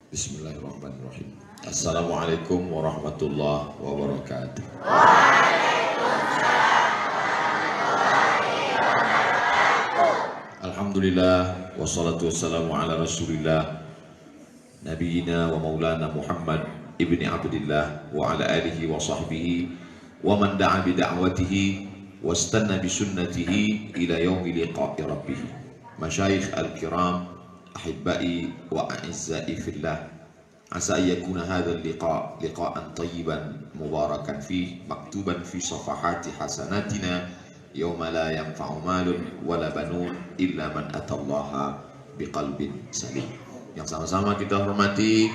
Bismillahirrahmanirrahim. Assalamualaikum warahmatullahi wabarakatuh. Alhamdulillah wassalatu wassalamu ala rasulillah nabiyina wa maulana Muhammad ibni Abdillah wa ala alihi wa sahbihi wa man da'a bi da'watihi wastanna bi sunnatihi ila yaumi liqa'i rabbih. Masyayikh al-kiram, ahibbai wa a'izzai fillah, asa yakuna hadzal liqa liqa'an tayyiban mubarakan fih maktuban fi safahati hasanatina yauma la yanfa'u malun wala banun illa man atallaha biqalbin salim. Yang sama-sama kita hormati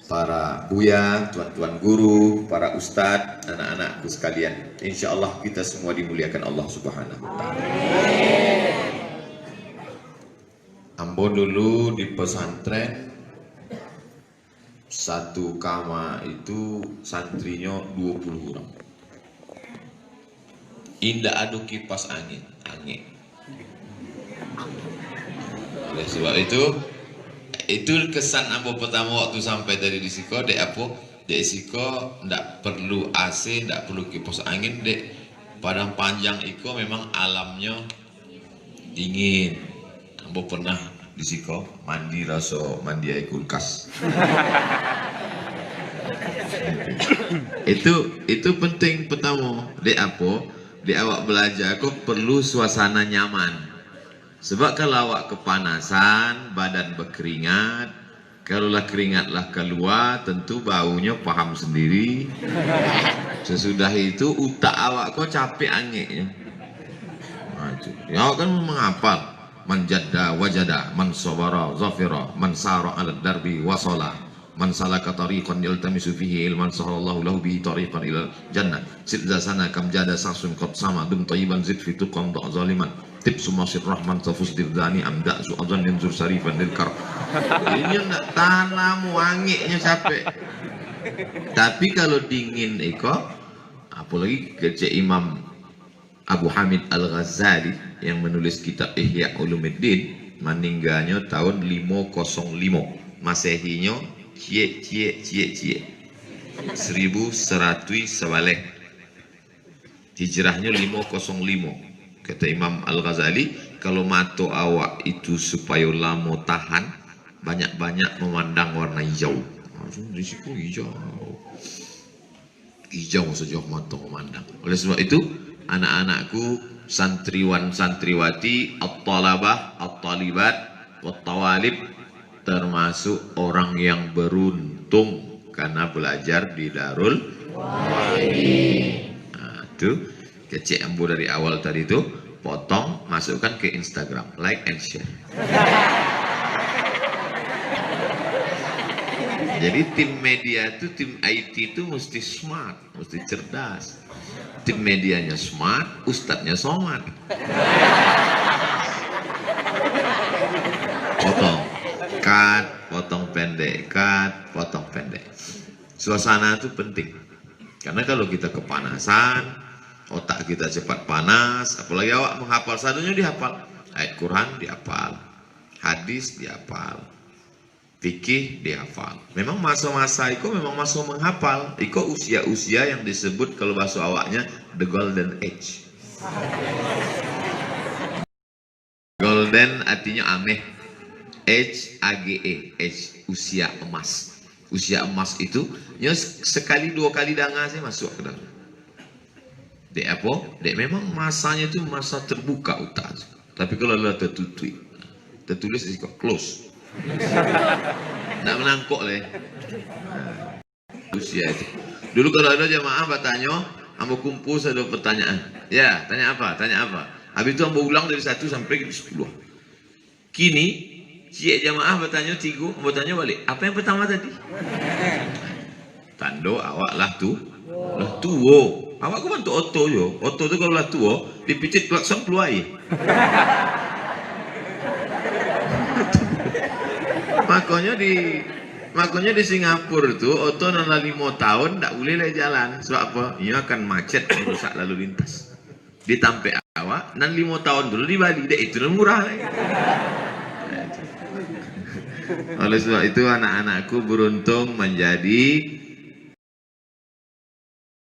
para buya, tuan-tuan guru, para ustadz, anak-anakku sekalian. Insya Allah kita semua dimuliakan Allah Subhanahu wa Ta'ala. Ambo dulu di pesantren satu kama itu santrinya 20 orang. Indah adu kipas angin. Oleh sebab itu kesan ambo pertama waktu sampai dari di Siko, dek Siko ndak perlu AC, ndak perlu kipas angin, dek Padang Panjang iko memang alamnya dingin. Ambo pernah di Siko mandi rasa mandi air kulkas. itu penting pertama. Dek awak belajar kok perlu suasana nyaman. Sebab kalau awak kepanasan, badan berkeringat, kalaulah keringatlah keluar, tentu baunya paham sendiri. Sesudah itu utak awak kok capek angin. Ya awak kan menghafal. Man jadda wajada, man sabara zafira, man sara ala darbi wasala, man salaka tariqan yaltamisu fihi ilman sahalallahu lahu bihi tariqan ila jannah. Sid zasana kam jada sasun qad sama dum tayyiban zid fi tuqam da zaliman. Tip sumasir rahman tafus dirdani amda su'adzan yanzur sarifan dilkar. Ini enggak tanam wanginya capek. Tapi kalau dingin iko, apalagi kecek Imam Abu Hamid Al-Ghazali yang menulis kitab Ihya Ulumuddin, meninggalnya tahun 505 Masehinya cie 1100 sebalik, hijrahnya 505. Kata Imam Al-Ghazali, kalau mata awak itu supaya lama tahan, banyak-banyak memandang warna hijau. Risiko hijau sejauh mata memandang. Oleh sebab itu anak-anakku, santriwan santriwati, at-talabah, at-talibat, wat-tawalib, termasuk orang yang beruntung karena belajar di Darul Wahidin. Nah, itu kecek ambo dari awal tadi itu, potong, masukkan ke Instagram, like and share. Jadi tim media itu, tim IT itu mesti smart, mesti cerdas. Tim medianya smart, ustadznya somat. Potong, cut, potong pendek, cut, potong pendek. Suasana itu penting. Karena kalau kita kepanasan, otak kita cepat panas, apalagi awak menghafal, satunya dihafal. Ayat Quran dihafal, hadis dihafal, fikih dihafal. Memang masa-masa itu memang masa menghafal. Itu usia-usia yang disebut kalau bahasa awaknya the golden age. Golden artinya ameh. Age, age, age, usia emas. Usia emas itu ya sekali dua kali danga saya masuk ke dalam. Dek apa? Dek memang masanya itu masa terbuka utak. Tapi kalau lah tertulis di close. Nak menangkok leh. Usia itu. Dulu kalau ada jamaah bertanya, ambo kumpul satu pertanyaan. Ya, tanya apa? Tanya apa? Habis itu ambo ulang dari 1 sampai ke 10. Kini, cik jamaah bertanya 3, ambo tanya balik. Apa yang pertama tadi? Tando awak lah tu. Lah tuo. Awak ku bantu oto yo. Oto tu kalau lah tuo, dipicit klakson keluar air. Makanya di Singapura tuh oto nana 5 tahun tak boleh lah jalan. Sebab apa? Ia akan macet, merusak lalu lintas. Ditampe awak, nan 5 tahun dulu di Bali, dek itu murah lagi. Oleh sebab itu anak-anakku beruntung menjadi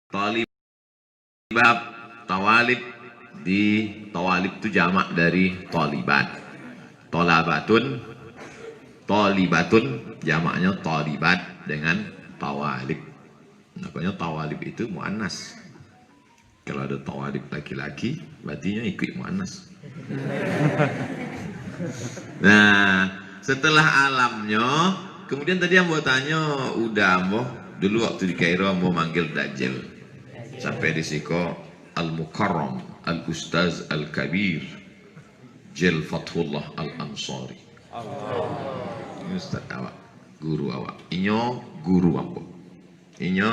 talibab, tawalib. Di tawalib itu jamak dari talibat. Tolabatun, talibatun jamaknya talibat dengan tawalib. Makanya tawalib itu muannas. Kalau ada tawalib laki-laki, berarti ikut muannas. Nah, setelah alamnya, kemudian tadi ambo tanya, udah ambo dulu waktu di Kairo ambo manggil Dajjal. Sampai di siko Al-Mukarram, Al-Ustaz Al-Kabir, Jal Fathullah Al-Ansari. Ini Ustaz awak, guru awak. Inyo guru ambo. Inyo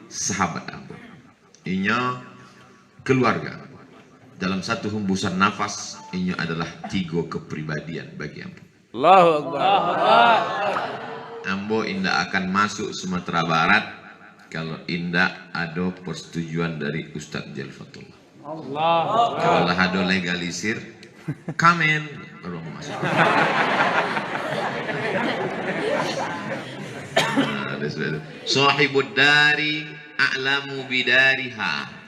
sahabat ambo. Inyo keluarga. Dalam satu hembusan nafas, ini adalah 3 kepribadian bagi ambo. Allahu Akbar. Ambo indah akan masuk Sumatera Barat kalau indah ada persetujuan dari Ustadz Jalfatullah. Kalau ada legalisir, kamen baru mau masuk. Sahibud dari a'lamu bidariha.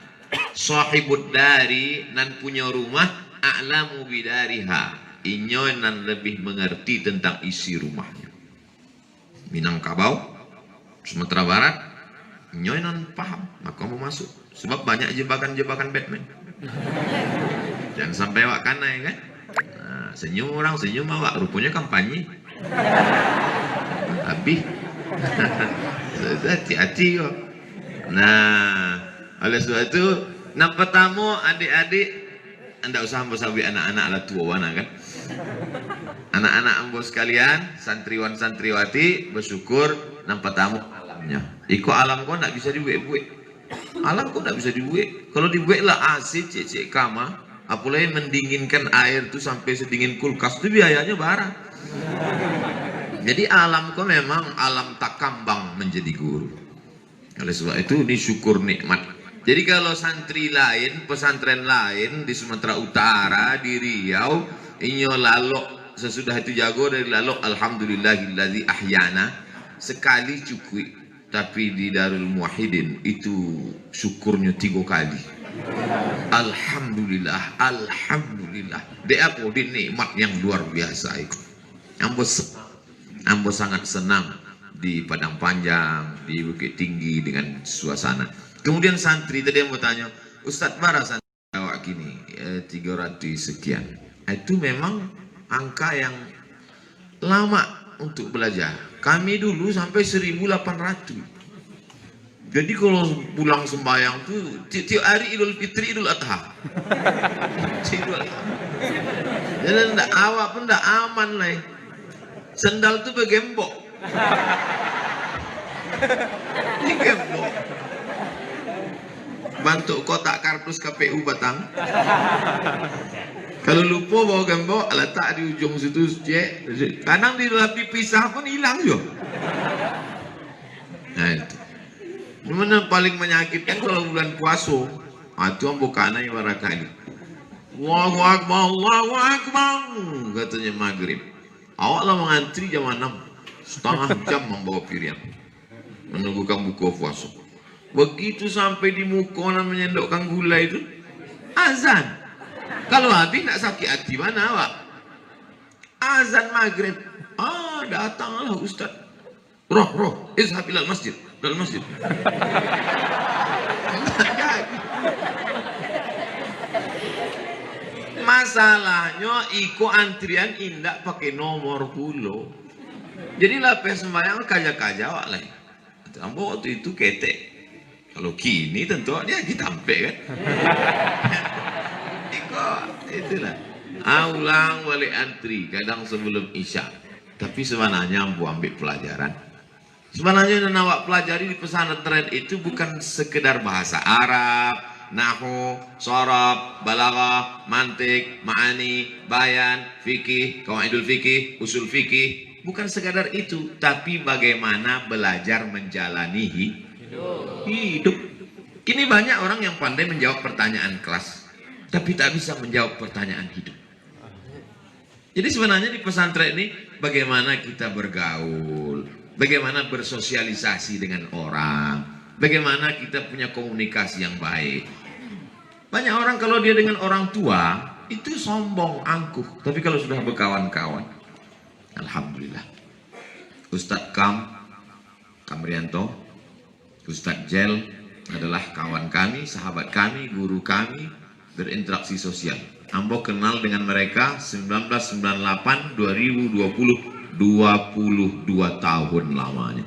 Sahibud dari nan punya rumah a'lamu bidariha. Inyo nan lebih mengerti tentang isi rumahnya. Minangkabau, Sumatera Barat, inyo nan paham, maka mau masuk. Sebab banyak jebakan-jebakan Batman. Jangan sampai awak kanai kan. Nah, senyum orang, senyum awak, rupanya kampanye. Habis. Hati-hati kok. Nah, oleh sebab itu, nampak tamu adik-adik, anda usah ambo sabi anak-anak lah tua wana kan. Anak-anak ambo sekalian, santriwan santriwati, bersyukur nampak tamu alamnya. Iko alam kau nak bisa dibuat-buat. Alam kau nak bisa dibuat. Kalau dibuat lah asin cek kama, apalagi mendinginkan air tu sampai sedingin kulkas tu biayanya barang. Jadi alam kau memang alam tak kambang menjadi guru. Oleh sebab itu disyukur nikmat. Jadi kalau santri lain, pesantren lain di Sumatera Utara, di Riau, inyo lalok sesudah itu jago dari lalok alhamdulillahillazi ahyana sekali cukup. Tapi di Darul Muwahhidin itu syukurnya 3 kali. Alhamdulillah, alhamdulillah. Dia apa? Di nikmat yang luar biasa itu. Ambo sangat senang di Padang Panjang, di Bukit Tinggi dengan suasana. Kemudian santri tadi yang mau tanya, Ustadz Bara santri awak gini 300 sekian. Itu memang angka yang lama untuk belajar. Kami dulu sampai 1800. Jadi kalau pulang sembahyang tuh tiap hari Idul Fitri, Idul Adha. Jadi ndak awak pun ndak aman lah. Sendal tuh bergembok. Digembok. Bantuk kotak kardus KPU Batang. Kalau lupa bawa gembok, letak di ujung situ, cek. Kadang dipisah pun hilang juga. Nah itu. Mana paling menyakitkan kalau bulan puasa. Itu bukan yang barakali. Allahu Akbar, Allahu Akbar. Katanya maghrib. Awaklah mengantri jam 6. Setengah jam membawa piring. Menunggu kamu buka puasa. Begitu sampai di mukonan menyendokkan gula itu, azan. Kalau habis nak sakit hati mana awak? Azan maghrib. Datanglah Ustaz. Roh, izhab ilal masjid. Dalam masjid. Masalahnya iko antrian indak pakai nomor pulo. Jadi lapis sembahyang kaja-kaja awak lain. Ambo waktu itu ketek. Kalau kini tentu dia ditampe kan. Itulah ulang balik antri kadang sebelum isya. Tapi sebenarnya ambo ambil pelajaran. Sebenarnya yang awak pelajari di pesantren itu bukan sekedar bahasa Arab, nahwu, shorab, balaghah, mantik, ma'ani, bayan, fikih, qawaidul fikih, usul fikih. Bukan sekadar itu, tapi bagaimana belajar menjalani hidup. Kini banyak orang yang pandai menjawab pertanyaan kelas, tapi tak bisa menjawab pertanyaan hidup. Jadi sebenarnya di pesantren ini bagaimana kita bergaul, bagaimana bersosialisasi dengan orang, bagaimana kita punya komunikasi yang baik. Banyak orang kalau dia dengan orang tua itu sombong, angkuh, tapi kalau sudah berkawan-kawan, alhamdulillah. Ustadz Kamrianto, Ustadz Jel adalah kawan kami, sahabat kami, guru kami, berinteraksi sosial. Ambo kenal dengan mereka 1998, 2020, 22 tahun lamanya.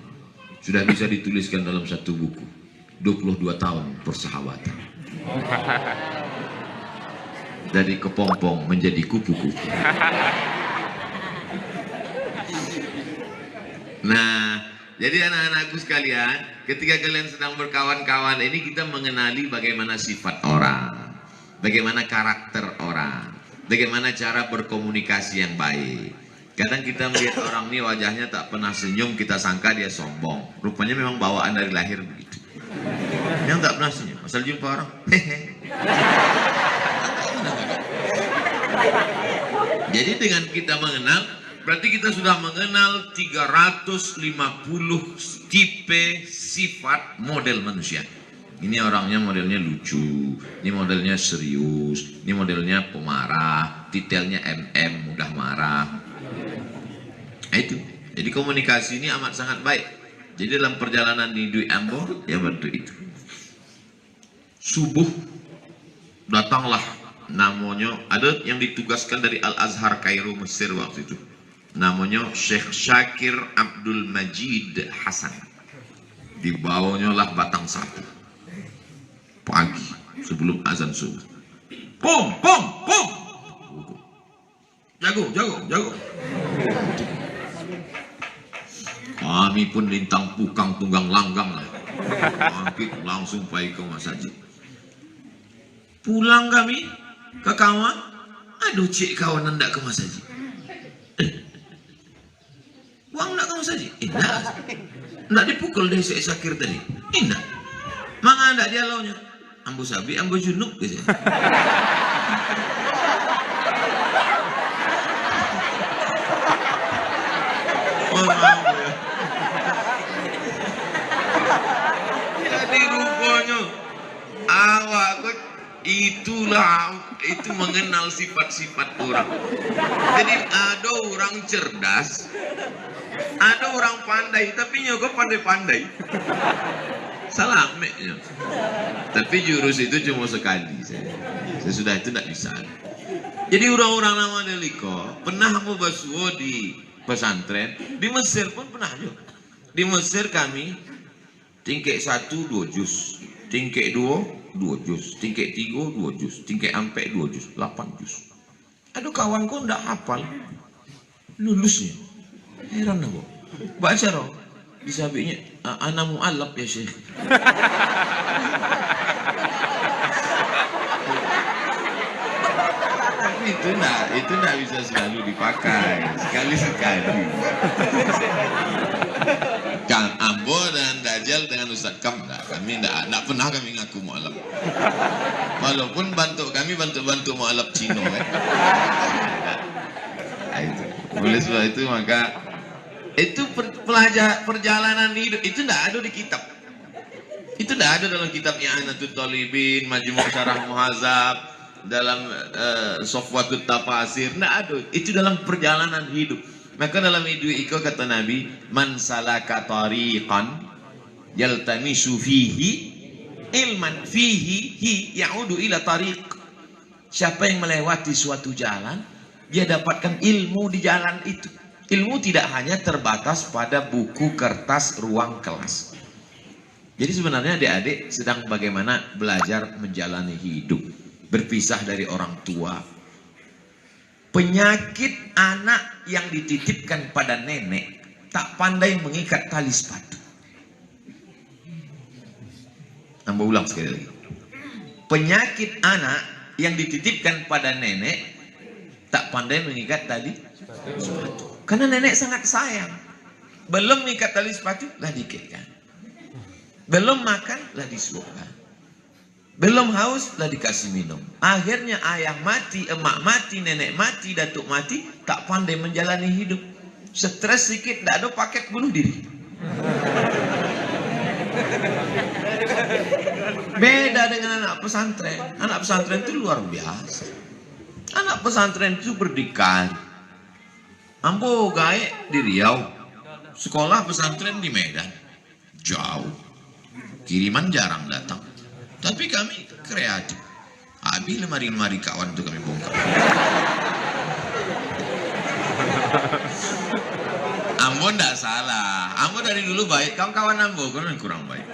Sudah bisa dituliskan dalam satu buku. 22 tahun persahabatan. Dari kepompong menjadi kupu-kupu. Nah, jadi anak-anakku sekalian, ketika kalian sedang berkawan-kawan ini, kita mengenali bagaimana sifat orang, bagaimana karakter orang, bagaimana cara berkomunikasi yang baik. Kadang kita melihat orang ini wajahnya tak pernah senyum, kita sangka dia sombong. Rupanya memang bawaan dari lahir begitu. Yang tak pernah senyum, asal jumpa orang, hehe. Jadi dengan kita mengenal, berarti kita sudah mengenal 350 tipe sifat model manusia. Ini orangnya modelnya lucu, ini modelnya serius, ini modelnya pemarah, detailnya mudah marah. Nah, itu. Jadi komunikasi ini amat sangat baik. Jadi dalam perjalanan di Dwi Ambo, ya bantu itu. Subuh datanglah, namanya ada yang ditugaskan dari Al-Azhar Kairo Mesir waktu itu. Namanya Syekh Syakir Abdul Majid Hasan. Dibawanya lah batang sapu. Pagi sebelum azan subuh. Pom, pom, pom. Jago, jago, jago. Kami pun lintang pukang tunggang langgang lah. Bangkit langsung pergi ke masjid. Pulang kami ke kawan. Aduh cik kawan hendak ke masjid. Wang nak ke masjid? Nak dipukul deh Syekh Syakir tadi. Indah. Manga ndak dia launya. Ambo sabi, ambo junub gitu. Jadi rupanya awak itu mengenal sifat-sifat orang. Jadi ada orang cerdas, ada orang pandai, tapi nyoko pandai-pandai. Salah meknya. Tapi jurus itu cuma sekali. Sesudah itu tidak bisa. Jadi orang-orang nama Deliko pernah mau basuh di pesantren, di Mesir pun pernah juga. Di Mesir kami tingkek 1 2 juz, tingkek 2 2 juz, tingkek 3 2 juz, tingkek ampe 2 juz, 8 juz. Aduh kawanku ndak hafal, lulusnya. Heran aku. Baca roh, disabinya ana mu'allab ya Syekh. Itu ndak bisa selalu dipakai, sekali-sekali. Kang Ambo dan Dajjal dengan Ustaz Kam, kami ndak pernah kami ngaku mu'allab. Walaupun bantu mu'allab Cino kan. Nah, itu. Oleh sebab itu maka itu perjalanan hidup itu tidak ada di kitab. Itu tidak ada dalam kitab I'anatul Talibin, Majmu' Syarah Muhadzab, dalam Safwatut Tafasir, tidak ada. Itu dalam perjalanan hidup. Maka dalam hidup itu kata Nabi, man salaka tariqan yaltamisu fihi ilman fihi ya'udu ila tariq. Siapa yang melewati suatu jalan, dia dapatkan ilmu di jalan itu. Ilmu tidak hanya terbatas pada buku, kertas, ruang kelas. Jadi sebenarnya adik-adik sedang bagaimana belajar menjalani hidup, berpisah dari orang tua. Penyakit anak yang dititipkan pada nenek tak pandai mengikat tali sepatu. Tambah ulang sekali lagi. Penyakit anak yang dititipkan pada nenek tak pandai mengikat tali sepatu. Karena nenek sangat sayang. Belum mengikat tali sepatu, lah dikekkan. Belum makan, lah disuapkan. Belum haus, lah dikasih minum. Akhirnya ayah mati, emak mati, nenek mati, datuk mati, tak pandai menjalani hidup. Stres sedikit, tidak ada paket bunuh diri. Beda dengan anak pesantren. Anak pesantren itu luar biasa. Anak pesantren itu berdikari. Ambo gawe di Riau, sekolah pesantren di Medan, jauh, kiriman jarang datang. Tapi kami kreatif. Habis lemari-lemari kawan itu kami bongkar. Ambo ndak salah. Ambo dari dulu baik. Kawan-kawan Ambo kan kurang baik.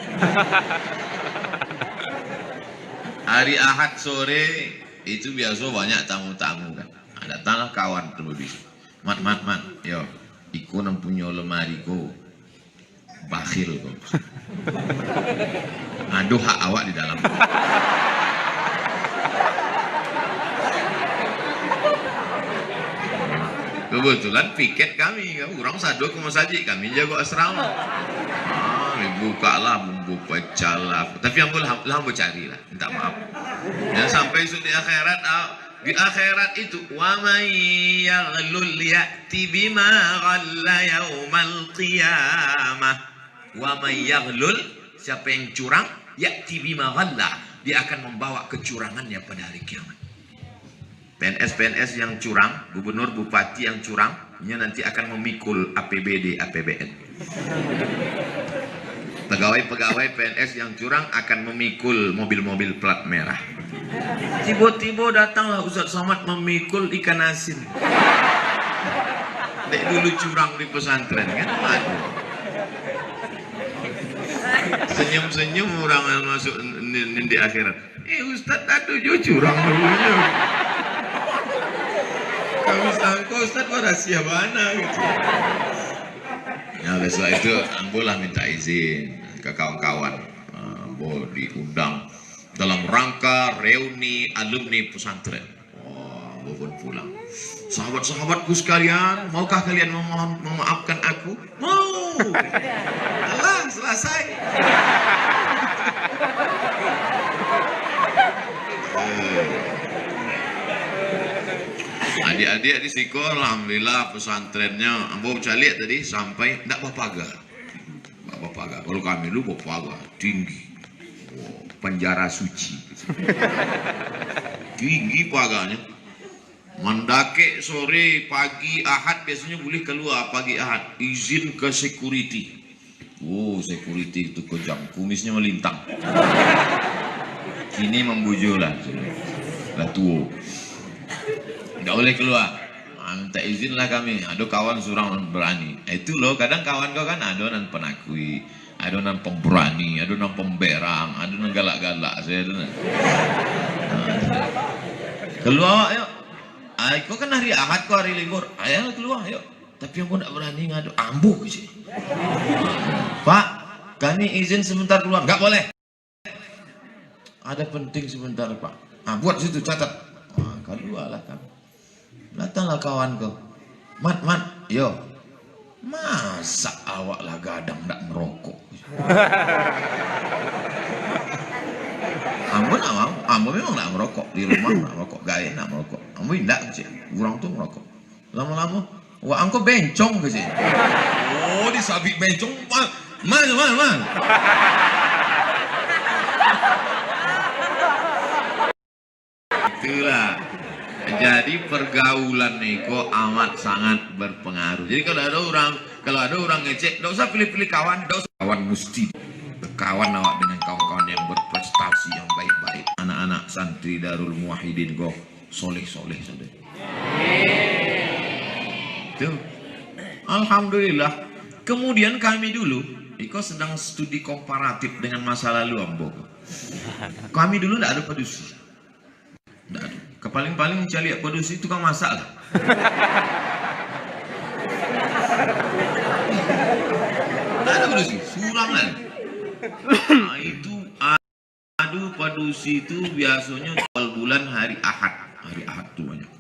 Hari Ahad sore itu biasa banyak tamu-tamu kan. Datanglah kawan terlebih. Mat, yo, iku nang punya lemari ko, bakhil ko. Aduh hak awak di dalam. Kebetulan piket kami, orang sado ke masjid, kami jago asrama. Buka lah, membuka jalan. Tapi yang boleh cari lah, minta maaf. Dan sampai di akhirat itu, wa may yaghlul ya'ti bima ghalla yaumal qiyamah. Wa may yaghlul, siapa yang curang, ya'ti bima ghalla, dia akan membawa kecurangannya pada hari kiamat. PNS yang curang, gubernur, bupati yang curang, nanti akan memikul APBD, APBN. Pegawai-pegawai PNS yang curang akan memikul mobil-mobil plat merah. Tiba-tiba datanglah Ustaz Somad memikul ikan asin. Dek dulu curang di pesantren kan? Aduh. Senyum-senyum orang yang masuk di akhirat. Ustaz aduh jo curang dulunya. Kami sangka Ustaz rahasia mana gitu. Ya besok itu ambolah minta izin ke kawan-kawan, ambo diundang dalam rangka reuni alumni pesantren. Ambo pun pulang. Sahabat-sahabatku sekalian, maukah kalian memaafkan aku? Mau. Alah, selesai. Adik-adik di Siko, alhamdulillah pesantrennya, ambo bisa lihat tadi sampai tidak berpagar. Kalau kami dulu berpagar tinggi, penjara suci, tinggi pagarnya. Mendaki sore, pagi Ahad biasanya boleh keluar pagi Ahad, izin ke security. Security itu kejam, kumisnya melintang. Kini membujuk lah tua. Nggak boleh keluar, minta izin lah kami. Ada kawan surang berani. Itu loh, kadang kawan kau kan ada nan penakui, ada nan pemberani, ada nan pemberang, ada nan galak-galak. Saya ada nan. Keluar, ayo. Kau kan hari Ahad, kau hari libur. Ayo keluar, ayo. Tapi yang kau nak berani ngadu, ambuh sih. Pak, kami izin sebentar keluar. Nggak boleh. Ada penting sebentar Pak. Buat situ catat. Keluar lah kami. Datanglah kawan kau, mat, yo, masa awak lah gadang tak merokok? Ambo memang tak merokok, di rumah tak merokok, gaya tak merokok. Ambo tidak sih, kurang tuh merokok. Lama-lama, wah angko bencong sih. Disabik bencong, man. Itulah. Jadi pergaulan Niko amat sangat berpengaruh. Jadi kalau ada orang ngecek, tidak usah pilih-pilih kawan, tidak usah kawan, mesti berkawan awak dengan kawan-kawan yang berprestasi, yang baik-baik. Anak-anak santri Darul Muwahhidin kok soleh-soleh saja. Tuh, alhamdulillah. Kemudian kami dulu, Iko sedang studi komparatif dengan masa lalu Ambo. Kami dulu tidak ada pedusi. Tidak ada. Paling-paling saya lihat produksi itu kan masak lah. Ada produksi, surangan. Nah, itu produksi itu biasanya awal bulan hari Ahad. Hari Ahad tuh banyak.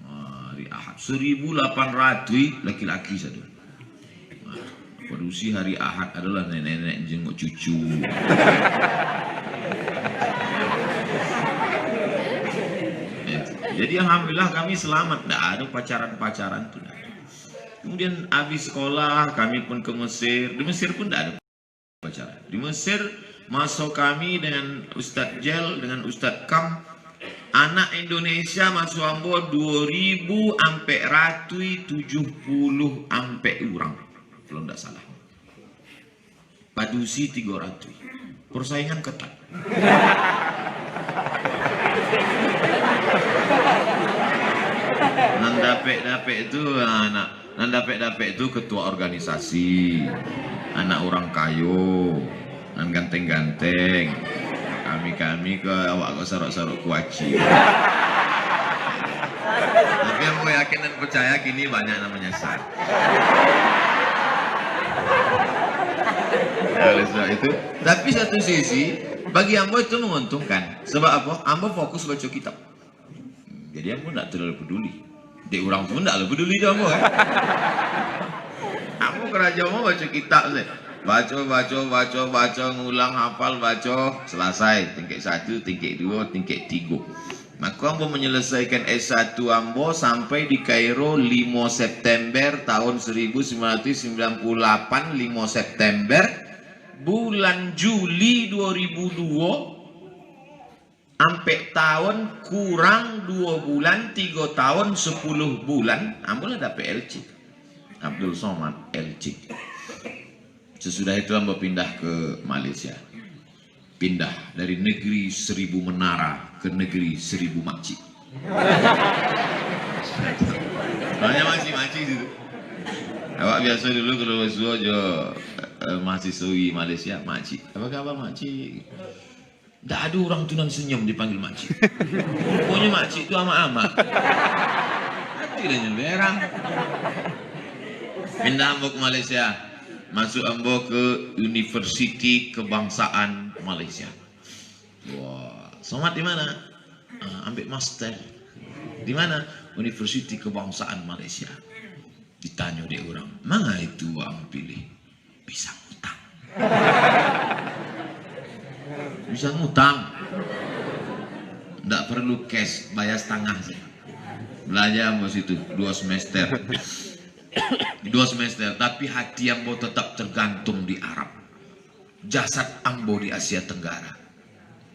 Hari Ahad 1.800 laki-laki saja. Produksi hari Ahad adalah nenek-nenek jenguk cucu. Jadi alhamdulillah kami selamat, tidak ada pacaran-pacaran tuh. Kemudian habis sekolah kami pun ke Mesir. Di Mesir pun tidak ada upacara. Di Mesir masuk kami dengan Ustadz Jel, dengan Ustadz Kam. Anak Indonesia masuk ambo 2000 sampai ratui 70 sampai orang. Kalau tidak salah. Padusi 300. Persaingan ketat. Nandapek itu anak, nandapek itu ketua organisasi, anak orang kayu, nan ganteng-ganteng. Kami ke awak kok sarok-sarok kuaci. Tapi aku yakin dan percaya kini banyak namanya sah. Oleh sebab itu, tapi satu sisi bagi Ambo itu menguntungkan. Sebab apa? Ambo fokus baca kitab. Jadi Ambo tidak terlalu peduli. Di orang pun tidak terlalu peduli dia Ambo kan. Ambo kerja mau baca kitab sih. Baca, ngulang, hafal, baca, selesai. Tingkat 1, tingkat 2, tingkat 3. Maka Ambo menyelesaikan S1 Ambo sampai di Kairo 5 September tahun 1998, 5 September. Bulan Juli 2002 sampai tahun kurang 2 bulan, 3 tahun 10 bulan Ambo lah dapat LC Abdul Somad LC. Sesudah itu Ambo pindah ke Malaysia, pindah dari negeri 1000 menara ke negeri 1000 makcik. Soalnya makcik itu. Awak biasa dulu kalau suruh jo mahasiswi Malaysia, makcik. Apa kabar makcik? Tak ada orang tunan senyum dipanggil makcik. Pokoknya makcik itu ama-ama. Hati dah nyelberang. Pindah Ambo ke Malaysia. Masuk Ambo ke Universiti Kebangsaan Malaysia. Wah, Somad di mana? Ambil master. Di mana? Universiti Kebangsaan Malaysia. Ditanya dia orang, mana itu uang pilih? Bisa ngutang. Bisa ngutang. Tidak perlu cash, bayar setengah saja. Belajar Ambo situ 2 semester. 2 semester, tapi hati Ambo tetap tergantung di Arab. Jasad Ambo di Asia Tenggara.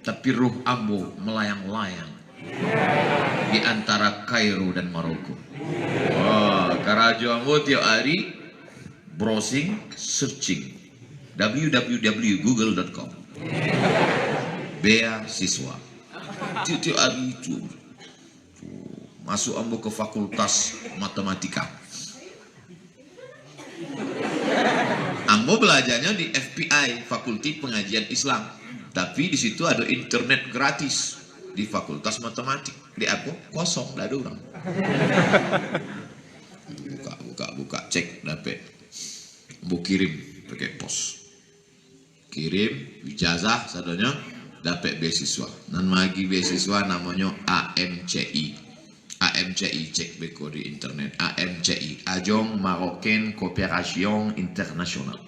Tapi ruh Ambo melayang-layang di antara Kairo dan Maroko. Wah, karajo Ambo tiap hari browsing, searching www.google.com. Beasiswa. Tiap hari itu masuk Ambo ke fakultas matematika. Ambo belajarnya di FPI, Fakulti Pengajian Islam. Tapi di situ ada internet gratis di Fakultas Matematik. Di aku kosong, tidak ada orang. Buka, cek, dapat. Ambo kirim pakai pos. Kirim ijazah, sadanya dapat beasiswa. Dan lagi beasiswa namanya AMCI. AMCI, cek beko di internet. AMCI, Ajong Marocain Coopération International.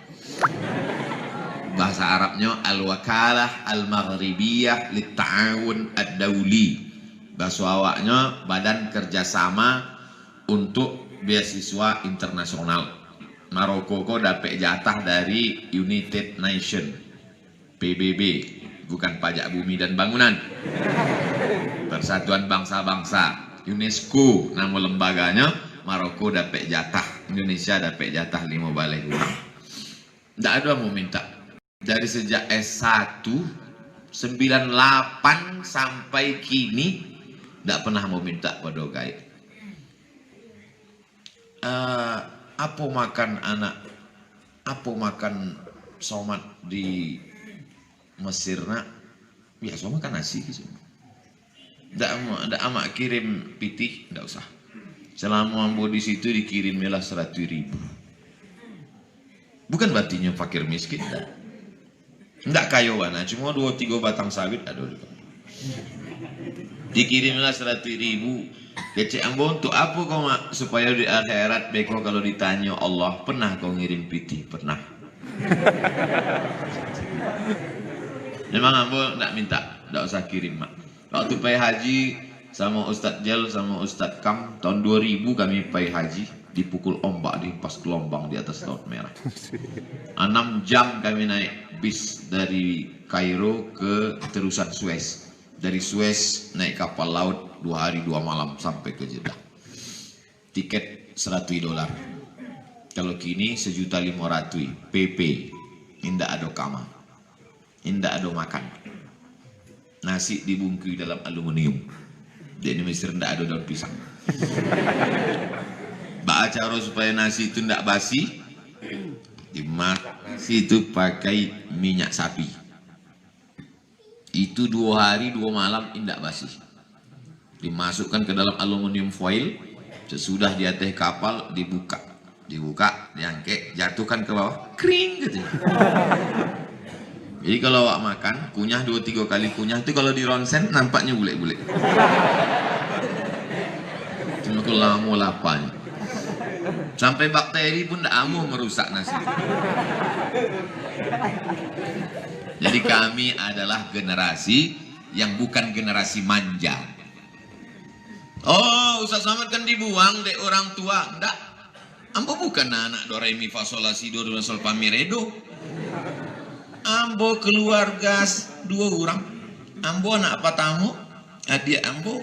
Bahasa Arabnya Al-Wakalah Al-Maghribiyah Lit-Ta'awun Ad-Dawli. Bahasa awaknya Badan Kerjasama untuk Beasiswa Internasional. Maroko kok dapat jatah dari United Nation, PBB, bukan Pajak Bumi dan Bangunan, Persatuan Bangsa-Bangsa, UNESCO nama lembaganya. Maroko dapat jatah, Indonesia dapat jatah 5 balai kurang. Tidak ada mau minta. Dari sejak S1 98 sampai kini tidak pernah mau minta pada gaib. Apa makan anak, apa makan Somad di Mesir nak? Biasa makan nasi gitu. Tidak amak kirim pitih, tidak usah. Selama Ambo di situ dikirimnya 100.000. Bukan berarti fakir miskin, tidak kayu mana, cuma 2-3 batang sawit ada. Dikirimlah 100.000. Kecik Ambo untuk apa kau mak? Supaya di akhirat beko kalau ditanya Allah, pernah kau ngirim pitih? Pernah. Memang Ambo tidak minta, tidak usah kirim mak. Waktu pergi haji sama Ustadz Jel sama Ustadz Kam tahun 2000 kami pergi haji. dipukul ombak, dihempas gelombang di atas Laut Merah. 6 jam kami naik bis dari Kairo ke terusan Suez. Dari Suez naik kapal laut 2 hari 2 malam sampai ke Jeddah. Tiket $100. Kalau kini 1.500.000 PP. Indah ada kamar, indah ada makan. Nasi dibungkus dalam aluminium. Di Indonesia tidak ada daun pisang. Bak cara supaya nasi itu tidak basi, dimasak nasi itu pakai minyak sapi. Itu 2 hari 2 malam tidak basi. Dimasukkan ke dalam aluminium foil. Sesudah di atas kapal dibuka, diangkat, jatuhkan ke bawah, kering gitu. Jadi kalau awak makan, kunyah 2-3 kali kunyah itu kalau di ronsen nampaknya bulet-bulet. Cuma kalau lama lapanya. Sampai bakteri pun tidak mau merusak nasi. Jadi kami adalah generasi yang bukan generasi manja. Oh, Ustaz Samad kan dibuang dek orang tua. Enggak. Ambo bukan anak do re mi fa sol la si do sol fa mi re do. Ambo keluarga 2 orang. Ambo anak patamu, adik ambo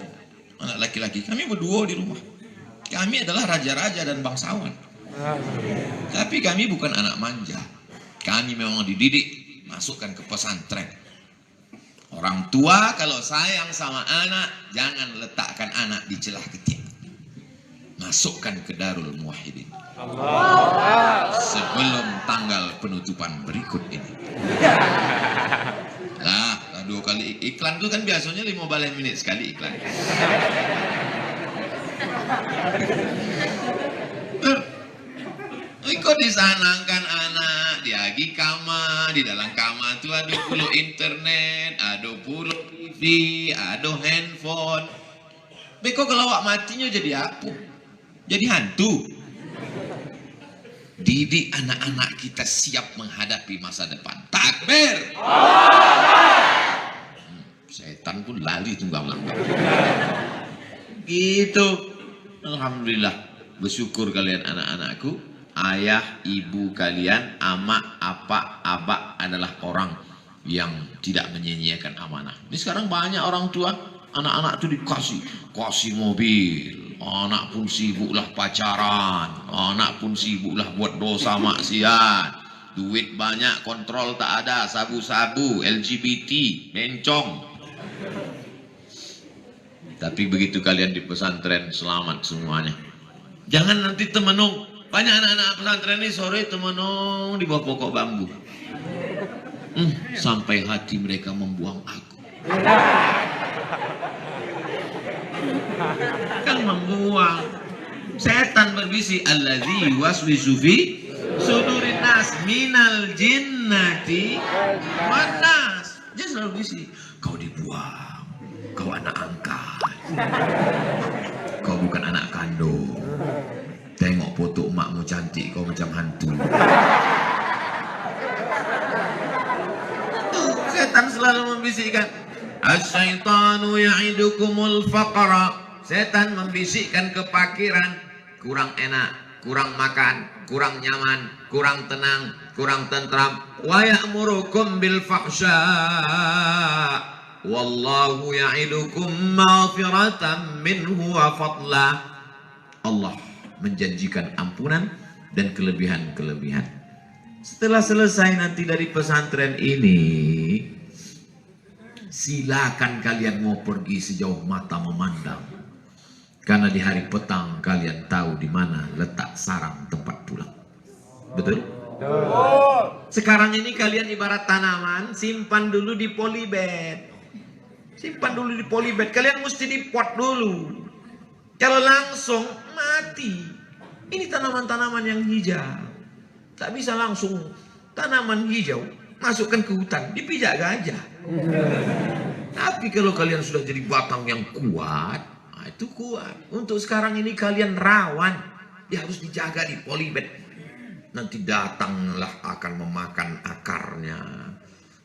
anak laki-laki. Kami berdua di rumah. Kami adalah raja-raja dan bangsawan. Tapi kami bukan anak manja. Kami memang dididik masukkan ke pesantren. Orang tua kalau sayang sama anak, jangan letakkan anak di celah ketiak. Masukkan ke Darul Muwahhidin. Sebelum tanggal penutupan berikut ini. Lah 2 kali iklan itu kan biasanya 15 menit sekali iklan. Ikut disanangkan anak, diagi kamar, di dalam kamar itu ada puluh internet, ada puluh TV, ada handphone. Beko kalau awak matinya jadi apa? Jadi hantu. Didik anak-anak kita siap menghadapi masa depan. Takbir. Setan pun lari tunggang-langgang. Gitu. Alhamdulillah. Bersyukur kalian anak-anakku. Ayah, ibu kalian, amak, apa, abak adalah orang yang tidak menyia-nyiakan amanah. Ini sekarang banyak orang tua, anak-anak itu kasih mobil, anak pun sibuklah pacaran, anak pun sibuklah buat dosa maksiat, duit banyak, kontrol tak ada, sabu-sabu, LGBT, bencong. Tapi begitu kalian di pesantren, selamat semuanya. Jangan nanti temenung. Banyak anak-anak pesantren ini sore temenung di bawah pokok bambu. Sampai hati mereka membuang aku. Kan membuang. Setan berbisik, allazi waswisu fi sudurin nas minal jinnati wan nas. Dia selalu bisik, kau dibuang, kau anak angkat, kau bukan anak kandung. Tengok foto emakmu cantik, kau macam hantu. Setan selalu membisikkan, asyaitanu ya'idukumul faqra. Setan membisikkan kepakiran, kurang enak, kurang makan, kurang nyaman, kurang tenang, kurang tentram. Wa ya'murukum bil fahsya. Wallahu ya'idukum maghfiratan minhu wa fadla. Allah menjanjikan ampunan dan kelebihan-kelebihan. Setelah selesai nanti dari pesantren ini, silakan kalian mau pergi sejauh mata memandang. Karena di hari petang kalian tahu di mana letak sarang tempat pulang. Betul? Sekarang ini kalian ibarat tanaman, simpan dulu di polybag. Simpan dulu di polybag. Kalian mesti di pot dulu. Kalau langsung mati. Ini tanaman-tanaman yang hijau. Tak bisa langsung tanaman hijau masukkan ke hutan, dipijak gajah. Tapi kalau kalian sudah jadi batang yang kuat, itu kuat. Untuk sekarang ini kalian rawan. Dia harus dijaga di polybag. Nanti datanglah akan memakan akarnya.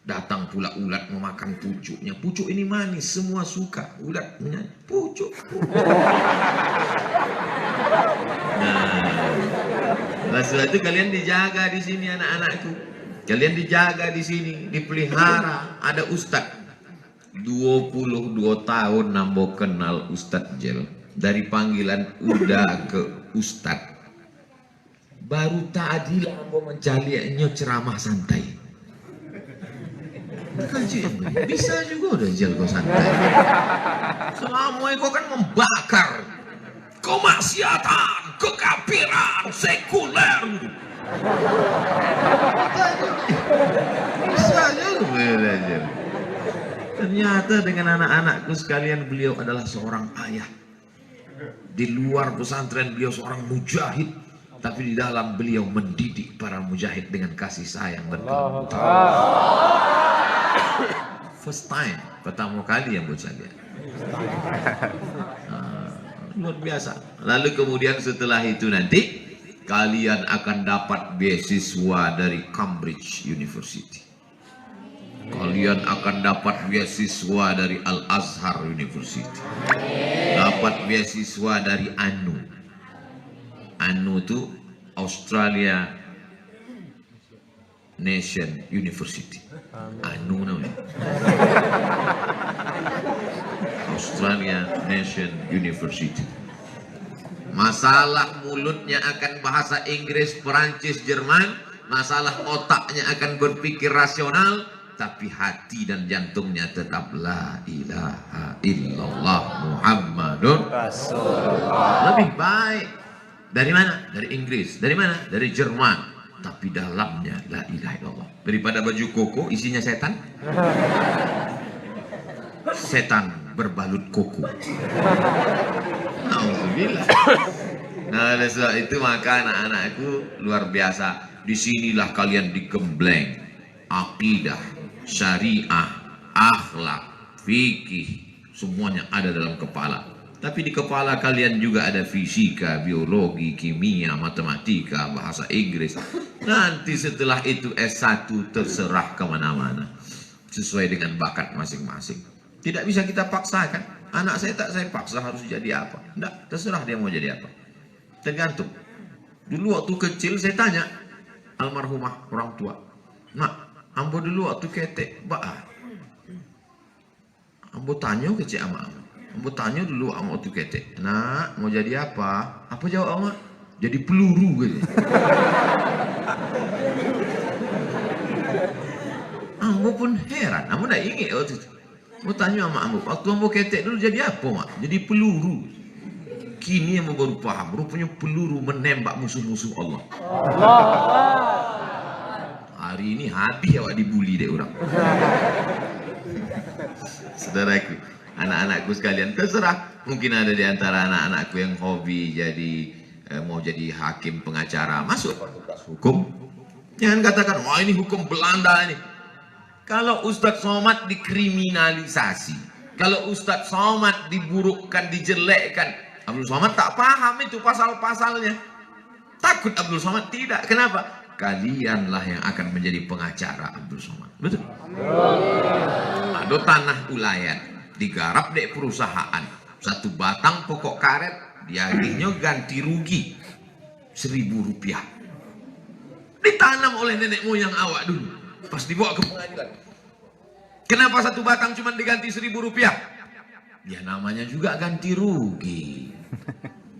Datang pula ulat memakan pucuknya. Pucuk ini manis, semua suka. Ulat menyanyi, pucuk. Nah, setelah itu kalian dijaga di sini anak-anakku. Kalian dijaga di sini, dipelihara. Ada ustad 22 tahun nambo kenal Ustadz Jel. Dari panggilan udah ke ustad. Baru tadi nambo mencarinya ceramah santai. Bisa juga udah Jel kau santai. Selama kau kan membakar kemaksiatan, kekafiran, sekuler. Bisa juga Jel. Ternyata dengan anak-anakku sekalian beliau adalah seorang ayah. Di luar pesantren beliau seorang mujahid, tapi di dalam beliau mendidik para mujahid dengan kasih sayang dan kelembutan. First time, pertama kali yang bocah dia. Luar biasa. Lalu kemudian setelah itu nanti kalian akan dapat beasiswa dari Cambridge University. Kalian akan dapat beasiswa dari Al-Azhar University. Dapat beasiswa dari ANU. ANU itu Australia Nation University. ANU namanya. Australia Nation University. Masalah mulutnya akan bahasa Inggris, Perancis, Jerman. Masalah otaknya akan berpikir rasional. Tapi hati dan jantungnya tetap la ilaha illallah Muhammadun Rasulullah. Lebih baik. Dari mana? Dari Inggris. Dari mana? Dari Jerman. Tapi dalamnya la ilaha illallah. Daripada baju koko isinya setan. Setan berbalut koko. Alhamdulillah. Nah, oleh sebab itu maka anak-anakku luar biasa. Disinilah kalian digembleng akidah, syariah, akhlak, fikih, semuanya ada dalam kepala. Tapi di kepala kalian juga ada fisika, biologi, kimia, matematika, bahasa Inggris. Nanti setelah itu S1 terserah kemana-mana. Sesuai dengan bakat masing-masing. Tidak bisa kita paksakan. Anak saya tak saya paksa harus jadi apa. Tidak, terserah dia mau jadi apa. Tergantung. Dulu waktu kecil saya tanya almarhumah orang tua. Nak, ambo dulu waktu ketek, bah. Ambo tanya ke cik ama. Ambo tanya dulu ama waktu ketek. Nak, mau jadi apa? Apa jawab ama? Jadi peluru gitu. Ambo pun heran. Ambo dah ingat waktu itu. Ambo tanya sama ambo, waktu ambo ketek dulu jadi apa mak? Jadi peluru. Kini ambo baru paham. Rupanya peluru menembak musuh-musuh Allah. Hari ini habis awak dibuli deh orang. Saudaraku, anak-anakku sekalian, terserah. Mungkin ada di antara anak-anakku yang hobi jadi mau jadi hakim pengacara, masuk fakultas hukum. Jangan katakan, wah ini hukum Belanda ini. Kalau Ustadz Somad dikriminalisasi, kalau Ustadz Somad diburukkan, dijelekkan, Abdul Somad tak paham itu pasal-pasalnya. Takut Abdul Somad tidak. Kenapa? Kalianlah yang akan menjadi pengacara Abdul Somad. Betul? Ada tanah ulayan digarap dek perusahaan. Satu batang pokok karet diagihnya ganti rugi 1.000 rupiah. Ditanam oleh nenek moyang awak dulu. Pas dibawa ke pengadilan. Kenapa satu batang cuma diganti 1.000 rupiah? Ya namanya juga ganti rugi.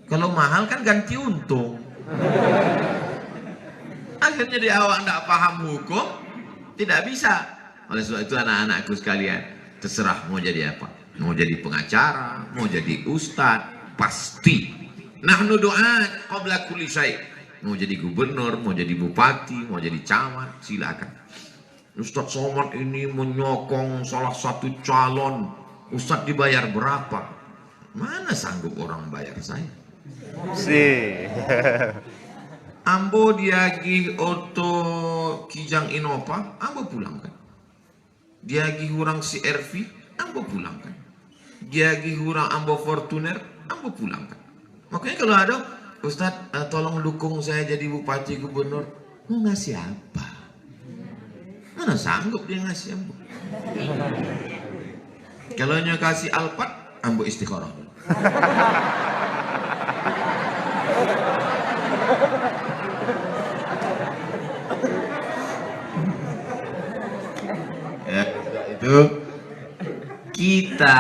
Kalau mahal kan ganti untung. Akhirnya dia awak tidak paham hukum, tidak bisa. Oleh sebab itu anak-anakku sekalian, terserah mau jadi apa. Mau jadi pengacara, mau jadi ustadz, pasti. Nahnu du'at qabla kulli syai'. Mau jadi gubernur, mau jadi bupati, mau jadi camat, silakan. Ustadz Somad ini menyokong salah satu calon. Ustadz dibayar berapa? Mana sanggup orang bayar saya? Ambo diagih oto kijang Innova, ambo pulangkan. Diagih hurang CRV, ambo pulangkan. Diagih hurang ambo Fortuner, ambo pulangkan. Makanya kalau ada Ustadz, tolong dukung saya jadi bupati gubernur. Mau ngasih apa? Mana sanggup dia ngasih ambo. Kalau nya kasih Alphard, ambo istikharah. Ya, itu kita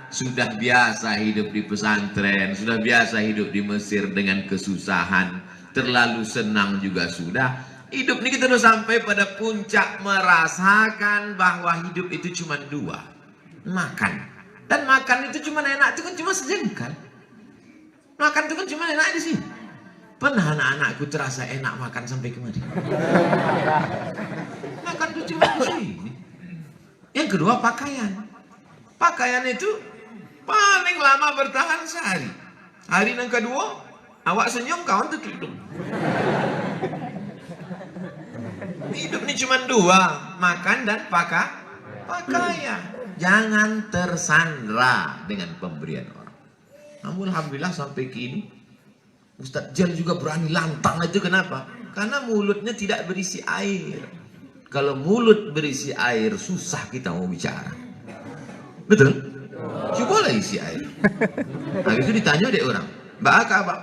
sudah biasa hidup di pesantren, sudah biasa hidup di Mesir dengan kesusahan, terlalu senang juga sudah. Hidup ini kita sudah sampai pada puncak merasakan bahwa hidup itu cuma dua, makan. Dan makan itu cuma enak, itu kan cuma sejengkal. Makan itu kan cuma enak di sini. Pernah anak-anakku terasa enak makan sampai kemari. Makan itu cuma di sini. Yang kedua pakaian. Pakaian itu paling lama bertahan sehari. Hari yang kedua, awak senyum, kawan tutup hidung. Hidup ini cuma dua, makan dan pakaian. Jangan tersandra dengan pemberian orang. Namun alhamdulillah sampai kini, Ustadz Jal juga berani lantang itu kenapa? Karena mulutnya tidak berisi air. Kalau mulut berisi air, susah kita mau bicara. Betul? Coba lah isi air. Habis itu ditanya deh orang, Mbak Aka apa?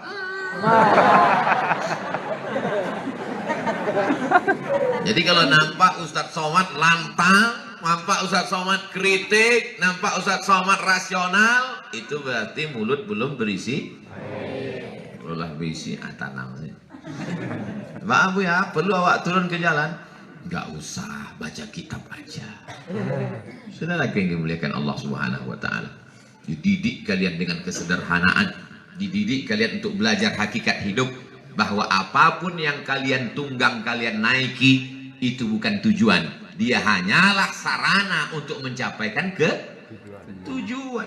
Jadi kalau nampak Ustadz Somad lantang, nampak Ustadz Somad kritik, nampak Ustadz Somad rasional, itu berarti mulut belum berisi. Belum berisi tanam. Mbak Abu ya, perlu awak turun ke jalan? Enggak usah, baca kitab aja. Saudara yang dimuliakan Allah Subhanahu wa taala. Dididik kalian dengan kesederhanaan, dididik kalian untuk belajar hakikat hidup, bahwa apapun yang kalian tunggang, kalian naiki, itu bukan tujuan. Dia hanyalah sarana untuk mencapaikan ke tujuan.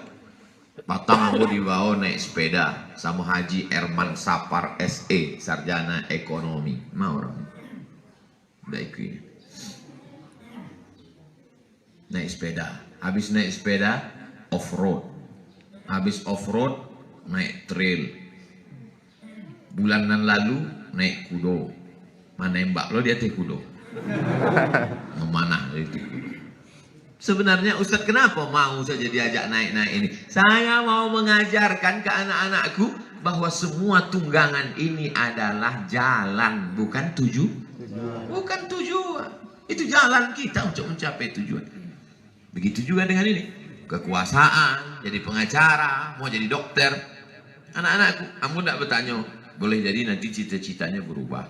Patang aku dibawa naik sepeda sama Haji Erman Sapar SE, sarjana ekonomi. Mau orang baik ini. Naik sepeda, habis naik sepeda off-road, habis off-road naik trail. Bulanan lalu naik kudo. Mana mbak lo dia teh kudo. Memanah itu kudo. Sebenarnya Ustadz kenapa mau saja diajak naik-naik ini? Saya mau mengajarkan ke anak-anakku bahwa semua tunggangan ini adalah jalan, bukan bukan tujuan. Itu jalan kita untuk mencapai tujuan. Begitu juga dengan ini. Kekuasaan, jadi pengacara, mau jadi dokter. Anak-anakku, kamu tidak bertanya, boleh jadi nanti cita-citanya berubah.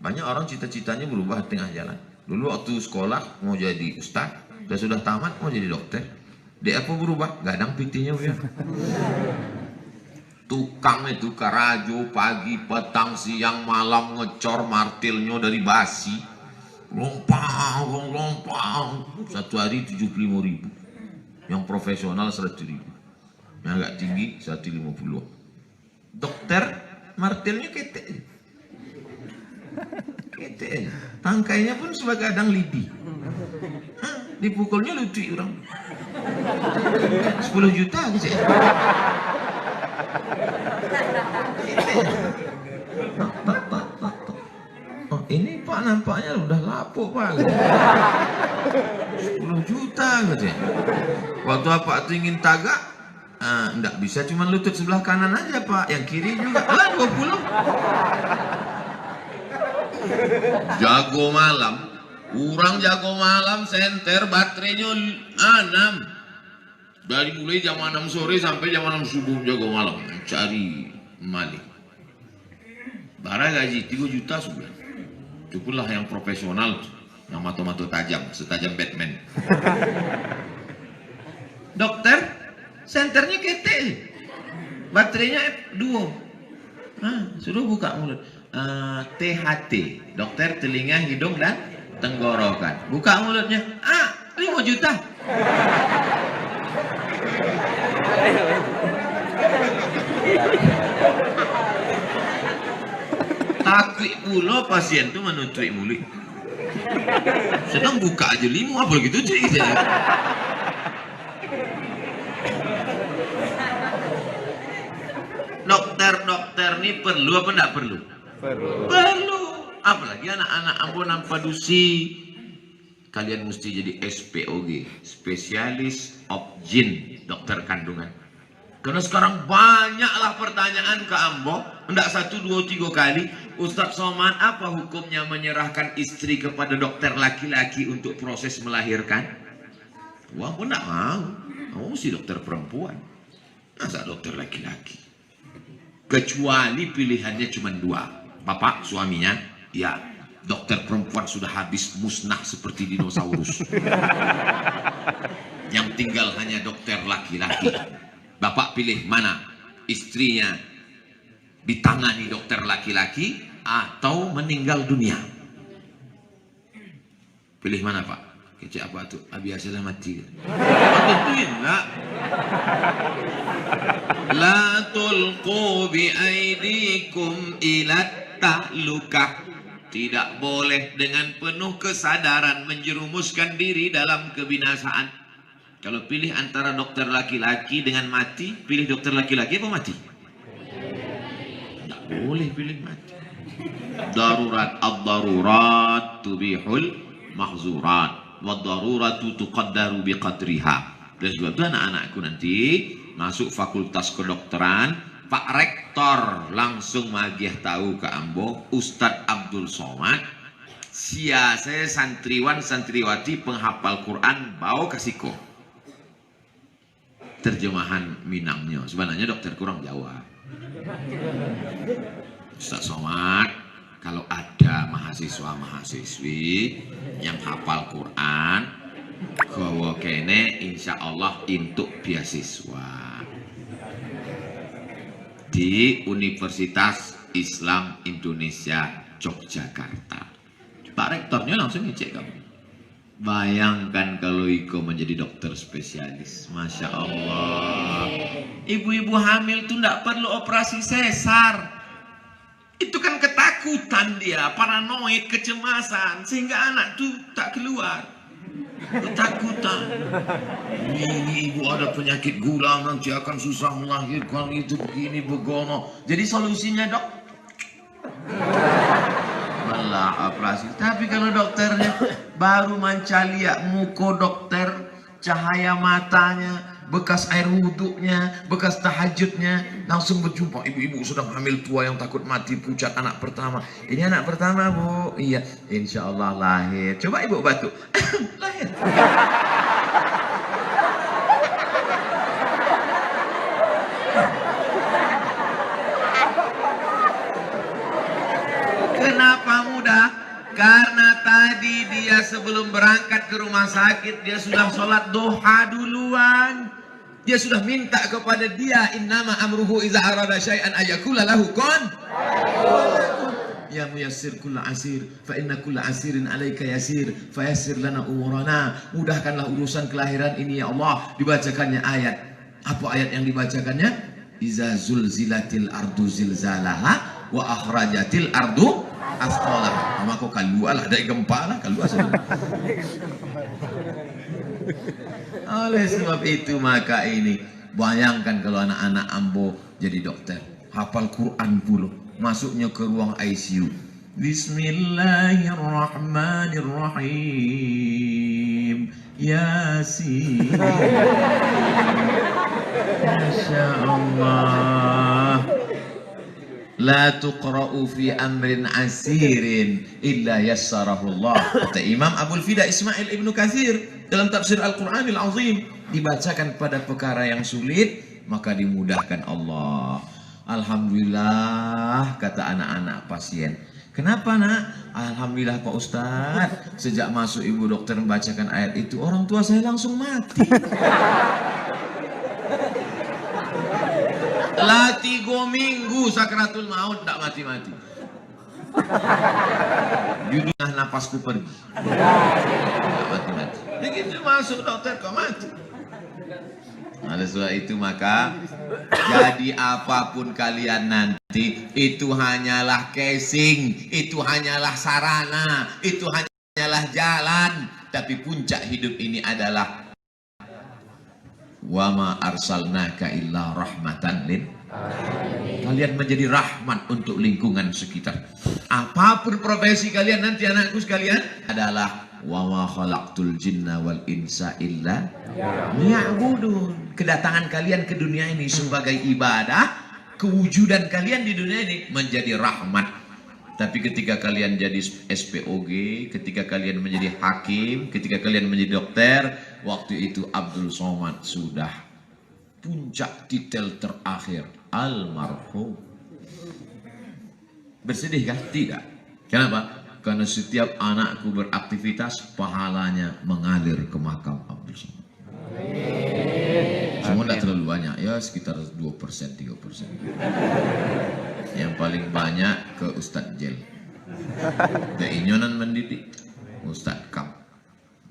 Banyak orang cita-citanya berubah tengah jalan. Dulu waktu sekolah mau jadi ustaz, sudah tamat mau jadi dokter. Dia apa berubah? Gadang pitinya ya. Tukang itu karajo pagi, petang, siang, malam ngecor martilnya dari basi. Lompang. Satu hari 75.000. Yang profesional 100.000. Yang agak tinggi 150. Dokter martilnya ketek. Tangkainya pun sebagai gadang lidi. Dipukulnya lucu orang. 10 juta gitu. Oh, ini Pak nampaknya udah lapuk Pak. 10 juta gitu. Waktu apa tuh ingin tagak, enggak bisa cuma lutut sebelah kanan aja Pak, yang kiri juga. 20. Jago malam, orang jago malam senter baterainya 6. Dari mulai jam 6 sore sampai jam 6 subuh jago malam cari malik. Barang gaji 3 juta sebulan. Cukuplah yang profesional, yang mata-mata tajam, setajam Batman. Dokter, senternya ketek, baterainya F2. Suruh buka mulut. THT, dokter telinga, hidung dan tenggorokan. Buka mulutnya. 5 juta. Takut pula pasien tuh menutup mulut. Sedang buka aja 5, apa gitu sih? Dokter ini perlu apa enggak perlu? Perlu. Apalagi anak-anak ampun padusi kalian mesti jadi SPOG, spesialis obgyn, dokter kandungan. Karena sekarang banyaklah pertanyaan ke Ambo, hendak 1, 2, 3 kali, Ustadz Somad, apa hukumnya menyerahkan istri kepada dokter laki-laki untuk proses melahirkan? Wah, aku enggak mau si dokter perempuan, masa dokter laki-laki? Kecuali pilihannya cuma 2, bapak suaminya, ya dokter perempuan sudah habis musnah seperti dinosaurus. Yang tinggal hanya dokter laki-laki. Bapak pilih mana? Istrinya ditangani dokter laki-laki atau meninggal dunia? Pilih mana Pak? Kecik apa tuh? Biasalah mati. Tentuin lah. La tulqu bi aidikum ila tahlukah. Tidak boleh dengan penuh kesadaran menjerumuskan diri dalam kebinasaan. Kalau pilih antara dokter laki-laki dengan mati, pilih dokter laki-laki apa mati? Tidak boleh pilih mati. Darurat ad-darurat tubihul mahzurat wa daruratu tuqaddaru biqadriha. Dan sebab itu anak-anakku nanti masuk fakultas kedokteran, Pak Rektor langsung magiah tahu ke Ambo, Ustadz Abdul Somad, saya santriwan santriwati penghafal Quran bau kasiko. Terjemahan Minangnya, sebenarnya dokter kurang Jawa. Ustadz Somad, kalau ada mahasiswa-mahasiswi yang hafal Quran, gowo kene insya Allah untuk beasiswa di Universitas Islam Indonesia Yogyakarta. Pak Rektornya langsung ngecek kamu. Bayangkan kalau Iko menjadi dokter spesialis. Masya Allah. Ibu-ibu hamil tuh tidak perlu operasi sesar. Itu kan ketakutan dia, paranoid, kecemasan, sehingga anak tuh tak keluar. Ketakutan. Ini ibu ada penyakit gula, nanti akan susah melahirkan, itu begini begono. Jadi solusinya dok, malah operasi. Tapi kalau dokternya baru mancalia muko dokter, cahaya matanya, bekas air wuduknya, bekas tahajudnya, langsung berjumpa ibu-ibu sedang hamil tua yang takut mati, pucat anak pertama. Ini anak pertama Bu, iya, insya Allah lahir. Coba ibu batuk, lahir. Kenapa mudah? Karena tadi dia sebelum berangkat ke rumah sakit, dia sudah sholat duha duluan. Dia sudah minta kepada dia, innama amruhu iza arada syai'an ayakula lahu kun. Ya muyassir kulla asir, fa inna kulla asirin alaika yasir, fa yassir lana umurana. Mudahkanlah urusan kelahiran ini ya Allah. Dibacakannya ayat. Apa ayat yang dibacakannya? Iza zulzilatil ardu zilzalaha wa akhrajatil ardu asqalah. Nama kok kalua lah, dari gempa lah kalua saja. Oleh sebab itu maka ini, bayangkan kalau anak-anak Ambo jadi dokter, hafal Quran puluh, masuknya ke ruang ICU. Bismillahirrahmanirrahim. Yasin. Masya Allah. La tuqra'u fi amrin asirin illa yassarahu Allah. Kata Imam Abul Fida Ismail Ibnu Katsir dalam tafsir Al-Qur'anil Azim, dibacakan pada perkara yang sulit maka dimudahkan Allah. Alhamdulillah, kata anak-anak pasien. Kenapa nak? Alhamdulillah Pak Ustadz, sejak masuk ibu dokter membacakan ayat itu, orang tua saya langsung mati. Lah 3 minggu sakratul maut tak mati-mati. Judulnya napasku pergi. Tak mati-mati. Begitu masuk dokter kok mati. Oleh sebab itu maka jadi apapun kalian nanti, itu hanyalah casing, itu hanyalah sarana, itu hanyalah jalan. Tapi puncak hidup ini adalah wa ma arsalnaka illa rahmatan lil alamin. Kalian menjadi rahmat untuk lingkungan sekitar. Apapun profesi kalian nanti anakku sekalian adalah wa ma khalaqtul jinna wal insa illa liya'budun. Kedatangan kalian ke dunia ini sebagai ibadah, kewujudan kalian di dunia ini menjadi rahmat. Tapi ketika kalian jadi SPOG, ketika kalian menjadi hakim, ketika kalian menjadi dokter, waktu itu Abdul Somad sudah puncak titel terakhir, almarhum. Bersedih kan? Tidak. Kenapa? Karena setiap anakku beraktivitas, pahalanya mengalir ke makam Abdul Somad. Semua tidak terlalu banyak, ya sekitar 2%, 3%. Yang paling banyak ke Ustadz Jel. Ke Inyonan mendidik Ustadz Kam.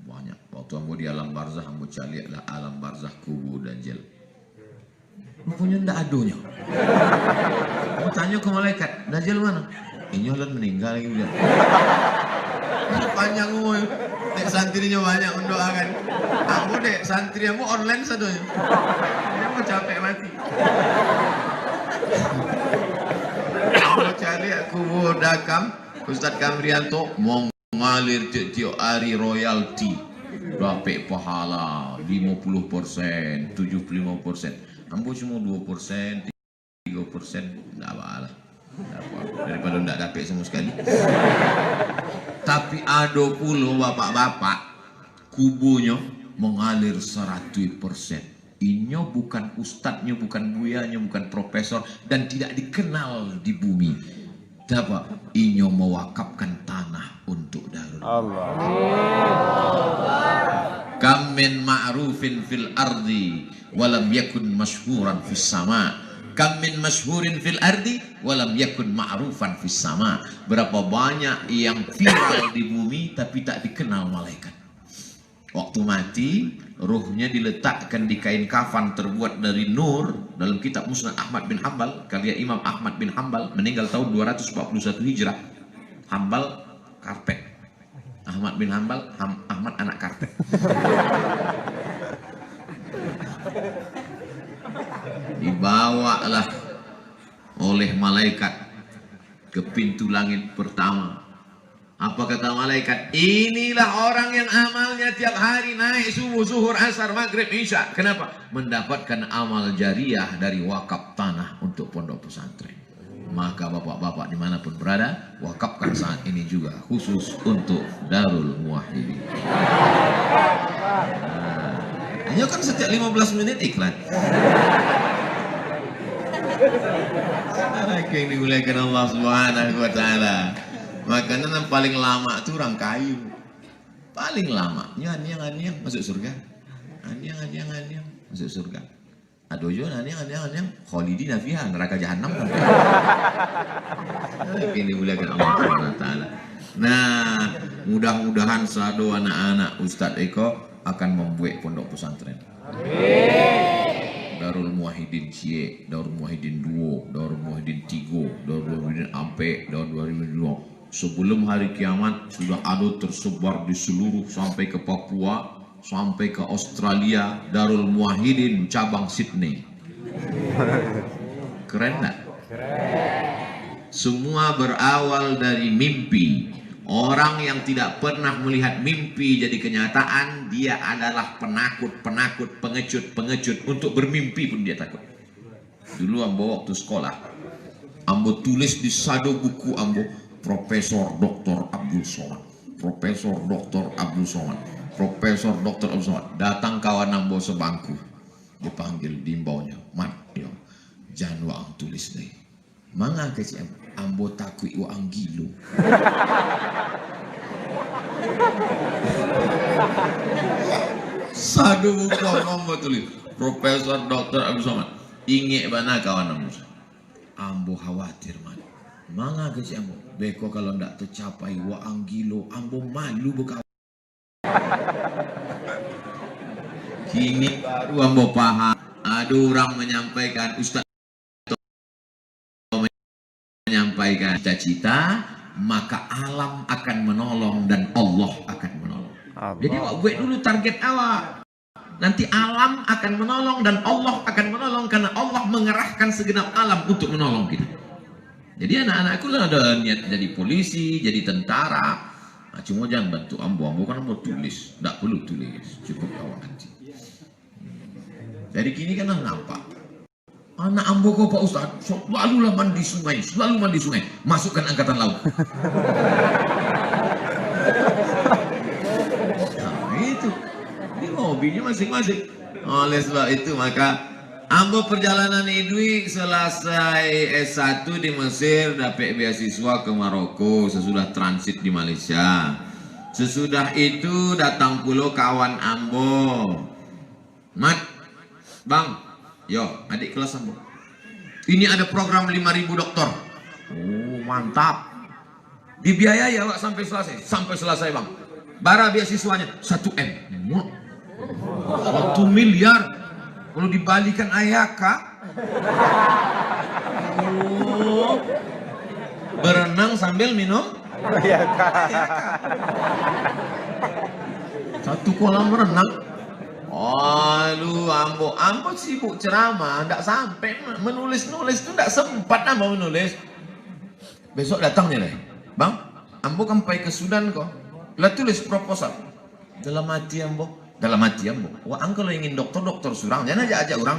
Banyak. Waktu ambo di alam barzah, ambo cari lah alam barzah kubu dan Jel. Punya ndak adonya. Mau tanya ke malaikat, Dajjal mana? Inyolan meninggal lagi bilang. Panjang ngomong. Dek santrinya banyak mendoakan. Aku dek santri aku online sadonya. Dia mau capek mati. Mau cari aku bodakam Ustadz Kamrianto mau ngalir tiap hari royalti. Dapat pahala 50%, 75%. Ambo cuma 2%, 3%, enggak apa-apa. Daripada enggak dapat sama sekali. Tapi ada puluh bapak-bapak kubunya mengalir 100%. Inyo bukan ustadznya, bukan buyanya, bukan profesor dan tidak dikenal di bumi. Dapat inyo mewakafkan tanah untuk darul. Allah. Kam min ma'rufin fil ardi walam yakun masyhuran fis sama. Kam min masyhurin fil ardi walam yakun ma'rufan fis sama. Berapa banyak yang viral di bumi tapi tak dikenal malaikat. Waktu mati, ruhnya diletakkan di kain kafan terbuat dari nur dalam kitab Musnad Ahmad bin Hanbal, karya Imam Ahmad bin Hanbal, meninggal tahun 241 Hijrah. Hanbal karpet. Ahmad bin Hanbal, Ahmad anak karpet. Dibawalah oleh malaikat ke pintu langit pertama. Apa kata malaikat? Inilah orang yang amalnya tiap hari naik subuh, zuhur, asar, maghrib, isya. Kenapa? Mendapatkan amal jariah dari wakaf tanah untuk pondok pesantren. Maka bapak-bapak dimanapun berada, wakafkan saat ini juga khusus untuk Darul Muwahhidin. Ini kan setiap 15 menit iklan. Yang dimuliakan Allah Subhanahu wa Ta'ala. Makanan yang paling lama itu orang kayu. Paling lama. Anyang masuk surga. Anyang masuk surga. Aduh juga anyang khalidina fiha, neraka jahanam. Ini dimuliakan Allah Subhanahu wa Ta'ala. Nah, mudah-mudahan sado anak-anak Ustadz Eko akan membuat pondok pesantren. Darul Muwahhidin Cie, Darul Muwahhidin Duo, Darul Muwahhidin Tigo, Darul Muwahhidin Ampe, Darul Muwahhidin Duo. Sebelum hari kiamat sudah ada tersebar di seluruh sampai ke Papua, sampai ke Australia, Darul Muwahhidin cabang Sydney. Keren tak? Semua berawal dari mimpi. Orang yang tidak pernah melihat mimpi jadi kenyataan, dia adalah penakut, pengecut. Untuk bermimpi pun dia takut. Dulu ambo waktu sekolah, ambo tulis di sado buku ambo, Profesor Dr. Abdul Somad, Profesor Dr. Abdul Somad, Profesor Dr. Abdul Somad. Datang kawan ambo sebangku, dipanggil dimbaunya, mat, yo, jangan waang tulis deh. Manga kecil ambo takui waang gilo. Sadu buku ambo tulis, Profesor Dr. Abdul Somad. Inge bana kawan ambo khawatir man. Manga kecil ambo. Beko kalau ndak tercapai waang gilo, ambo malu buka. Kini baru ambo paham. Ada orang menyampaikan, Ustaz menyampaikan cita-cita, maka alam akan menolong dan Allah akan menolong. Allah. Jadi awak buat dulu target awak. Nanti alam akan menolong dan Allah akan menolong karena Allah mengerahkan segenap alam untuk menolong kita. Jadi anak-anakku lah ada niat jadi polisi, jadi tentara. Nah, cuma jangan bantu ambo kan ambo tulis, tidak perlu tulis, cukup awak nanti. Dari kini kan nampak. Anak ambo kok Pak Ustaz, selalu mandi sungai, masukkan angkatan laut. Nah, itu, ini hobinya masing-masing. Oleh sebab itu maka ambo perjalanan idui selesai S1 di Mesir, dapat beasiswa ke Maroko, sesudah transit di Malaysia. Sesudah itu datang pula kawan ambo, Mat, Bang, yo adik kelas ambo, ini ada program 5.000 dokter. Oh mantap, dibiayai ya Pak sampai selesai Bang. Bara beasiswanya 1 M, 1 miliar. Kalau dibalikan ayaka, oh, berenang sambil minum ayaka. 1 kolam renang. Aduh, ambo sibuk ceramah, ndak sampai menulis tuh ndak sempat ambo menulis. Besok datangnya nih, Bang, ambo kan pergi ke Sudan kok. Lah tulis proposal. Dalam hati ambo, wah kalau ingin dokter surang, jangan ajak orang.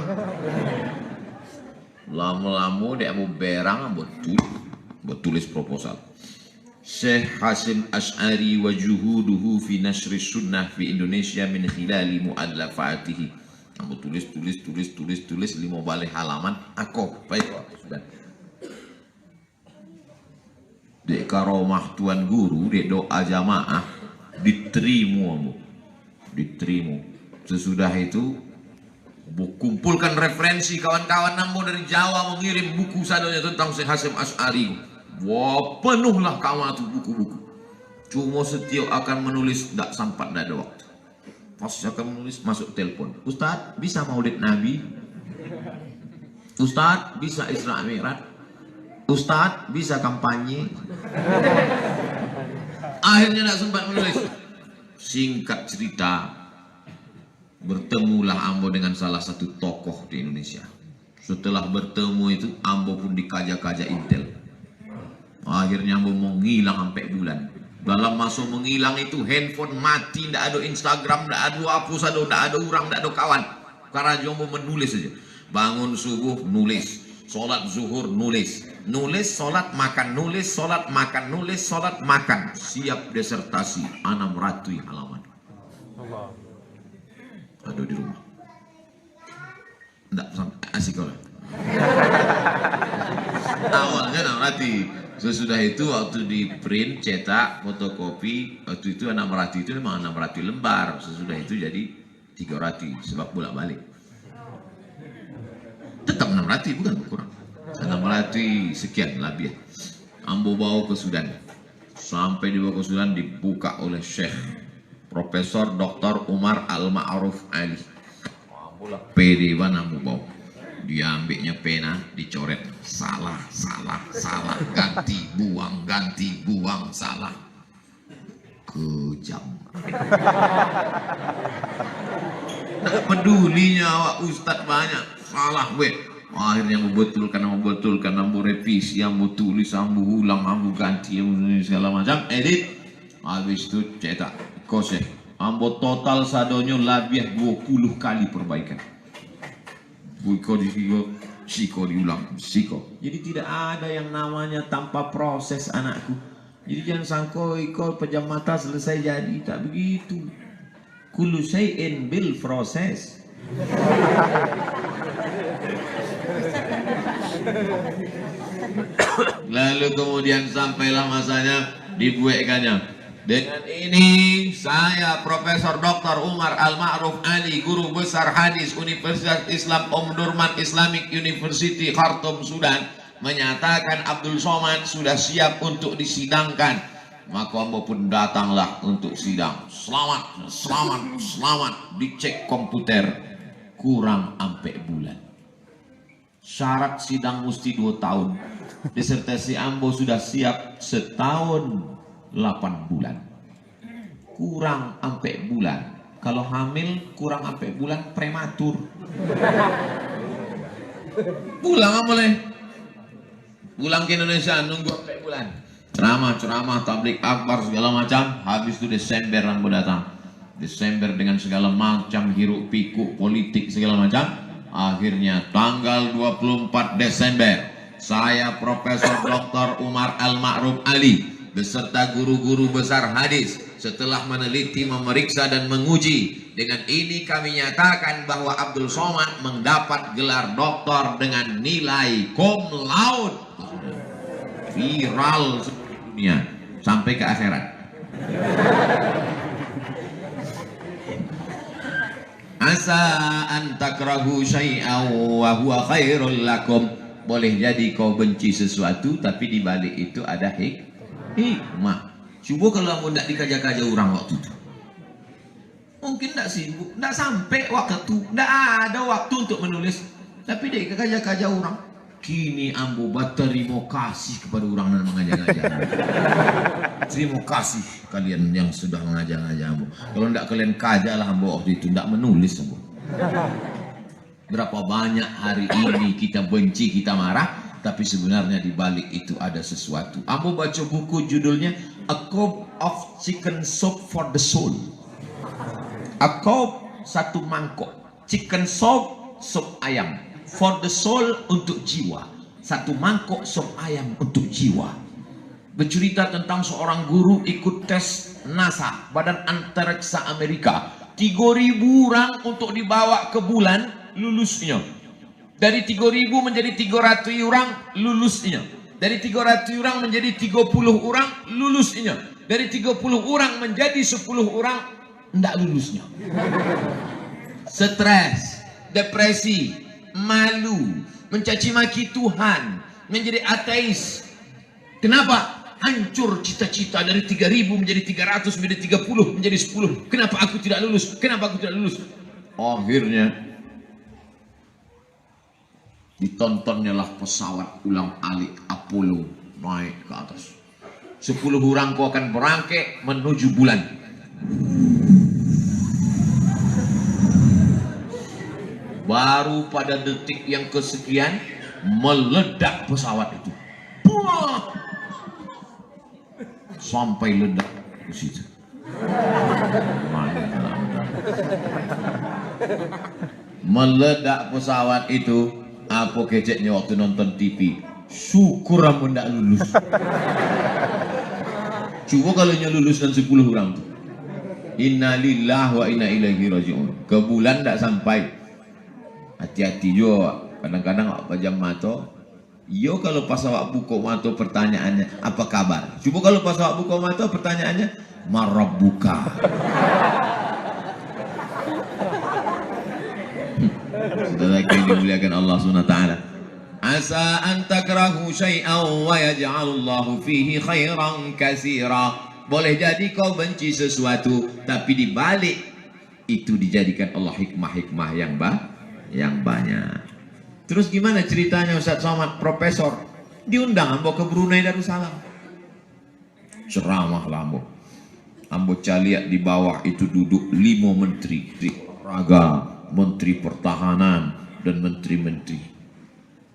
Lama-lama dia ambo berang, ambo tulis proposal. Syekh Hasim Asy'ari wa juhuduhu fi nasri sunnah fi Indonesia min khilali mu'allafatihi. Ambo tulis 5 balik halaman. Aku baik sudah. Dek karomah tuan guru, dek doa jamaah diterima ambo. Diterima. Sesudah itu kumpulkan referensi kawan-kawan ambo dari Jawa mengirim buku sadonya tentang Syekh Hasim Asy'ari. Wah, penuhlah kamar itu buku-buku. Cuma setiap akan menulis, tidak sempat, tidak ada waktu. Pas akan menulis, masuk telepon. Ustadz, bisa maulid Nabi? Ustadz, bisa Isra Mi'raj? Ustadz, bisa kampanye? Akhirnya tidak sempat menulis. Singkat cerita, bertemulah ambo dengan salah satu tokoh di Indonesia. Setelah bertemu itu, ambo pun dikajak-kajak intel. Akhirnya ambo menghilang sampai bulan. Dalam masa menghilang itu handphone mati, tidak ada Instagram, tidak ada apa saja, tidak ada orang, tidak ada kawan. Karena ambo menulis saja. Bangun subuh nulis, sholat zuhur nulis, sholat makan nulis, sholat makan nulis, sholat makan. Siap disertasi 600 halaman. Ada di rumah. Tidak asik kalau. Awalnya 600. Sesudah itu waktu di print, cetak, fotokopi, waktu itu 600 itu memang 600 lembar. Sesudah itu jadi 300 sebab bolak-balik. Tetap 600 bukan kurang. 600 sekian lebih. Ambo bawa ke Sudan. Sampai dibawa ke Sudan dibuka oleh Syekh Profesor Dr. Umar Al-Ma'ruf Ali. PD mana ambo bawa. Dia ambilnya pena, dicoret salah, ganti buang, salah. Kejam. Nggak pedulinya awak ustadz banyak, salah gue. Akhirnya membetulkan, ambo revisi, ambo tulis, ambo ulang, ambo ganti, segala macam, edit. Habis itu cetak, koseh. Ambo total sadonyo lebih 20 kali perbaikan. Buiko siko diulang, siko. Jadi tidak ada yang namanya tanpa proses anakku. Jadi jangan sangko iko pejam mata selesai jadi, tak begitu. Kullu syai'in bil proses. Lalu kemudian sampailah masanya dibuatkannya. Dengan ini saya Profesor Dr. Umar Al-Ma'ruf Ali, guru besar hadis Universitas Islam Omdurman Islamic University Khartoum Sudan, menyatakan Abdul Somad sudah siap untuk disidangkan. Maka ambo pun datanglah untuk sidang. Selamat. Dicek komputer kurang sampai bulan. Syarat sidang mesti 2 tahun. Disertasi ambo sudah siap 1 tahun 8 bulan. Kurang sampai bulan. Kalau hamil kurang sampai bulan prematur. Pulang boleh. Pulang ke Indonesia nunggu sampai bulan. Ceramah, tablik akbar segala macam. Habis itu Desember ambo datang. Desember dengan segala macam hiruk pikuk politik segala macam. Akhirnya tanggal 24 Desember saya Profesor Dr. Umar Al-Ma'ruf Ali beserta guru-guru besar hadis setelah meneliti, memeriksa dan menguji, dengan ini kami nyatakan bahwa Abdul Somad mendapat gelar doktor dengan nilai cum laude. Viral dunia sampai ke akhirat. Asa an takrahu syai'an wa huwa khairul lakum. Boleh jadi kau benci sesuatu tapi di balik itu ada hikmah. Coba kalau kamu tidak dikaja-kaja orang waktu itu, mungkin tidak sibuk, tidak sampai waktu, tidak ada waktu untuk menulis, tapi dia kaja-kaja orang. Kini ambo berterima kasih kepada orang yang mengajar-ngajar. Terima kasih kalian yang sudah mengajar-ngajar ambo. Kalau tidak kalian kajalah ambo waktu itu, tidak menulis ambo. Berapa banyak hari ini kita benci, kita marah, tapi sebenarnya di balik itu ada sesuatu. Ambo baca buku judulnya A Cup of Chicken Soup for the Soul. A cup, satu mangkok, chicken soup, sup ayam, for the soul, untuk jiwa. Satu mangkok sup ayam untuk jiwa. Bercerita tentang seorang guru ikut tes NASA, Badan Antariksa Amerika. 3.000 orang untuk dibawa ke bulan, lulusnya. Dari 3.000 menjadi 300 orang, lulusnya. Dari 300 orang menjadi 30 orang, lulusnya. Dari 30 orang menjadi 10 orang, tidak lulusnya. Stres, depresi, malu, mencaci maki Tuhan, menjadi ateis. Kenapa? Hancur cita-cita dari 3.000 menjadi 300, menjadi 30, menjadi 10. Kenapa aku tidak lulus? Kenapa aku tidak lulus? Akhirnya ditontonnya lah pesawat ulang-alik Apollo naik ke atas. 10 orang kau akan berangkat menuju bulan. Baru pada detik yang kesekian meledak pesawat itu. Buah! Sampai ledak ke situ. Meledak pesawat itu. Apa keceknya waktu nonton TV? Syukur kamu tidak lulus. Coba kalau lulus dan 10 orang tuh. Innalillahi wa inna ilaihi raji'un. Ke bulan tidak sampai. Hati-hati juga. Kadang-kadang apa jam mata. Yo kalau pas awak buka mata pertanyaannya apa kabar? Coba kalau pas awak buka mata pertanyaannya marabbuka. Saudara yang dimuliakan Allah SWT. Asa an takrahu syai'an wa yaj'alullahu fihi khairan katsira. Boleh jadi kau benci sesuatu tapi di balik itu dijadikan Allah hikmah-hikmah yang banyak. Terus gimana ceritanya Ustaz Somad Profesor? Diundang ambo ke Brunei Darussalam. Ceramah lah ambo. Ambo caliak di bawah itu duduk 5 menteri, menteri olahraga, menteri pertahanan dan menteri-menteri.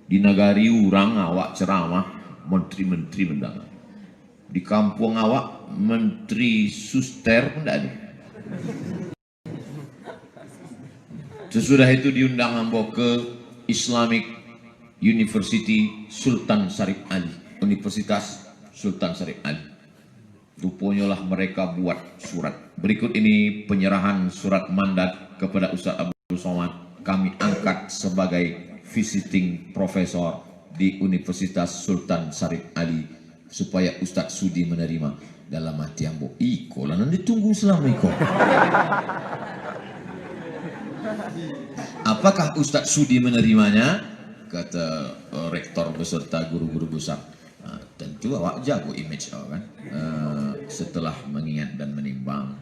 Di negari orang awak ceramah, menteri-menteri mendalam. Di kampung awak menteri suster pun tidak ada. Sesudah itu diundang ambo ke Islamic University Sultan Syarif Ali, Universitas Sultan Syarif Ali. Rupanya lah mereka buat surat. Berikut ini penyerahan surat mandat kepada Ustaz Abdul Somad. Kami angkat sebagai visiting profesor di Universitas Sultan Syarif Ali supaya Ustaz sudi menerima. Dalam hati ambo, iko lah nanti tunggu selama iko. Apakah Ustaz sudi menerimanya? Kata rektor beserta guru-guru besar. Tentu awak jago image awak kan. Setelah mengingat dan menimbang.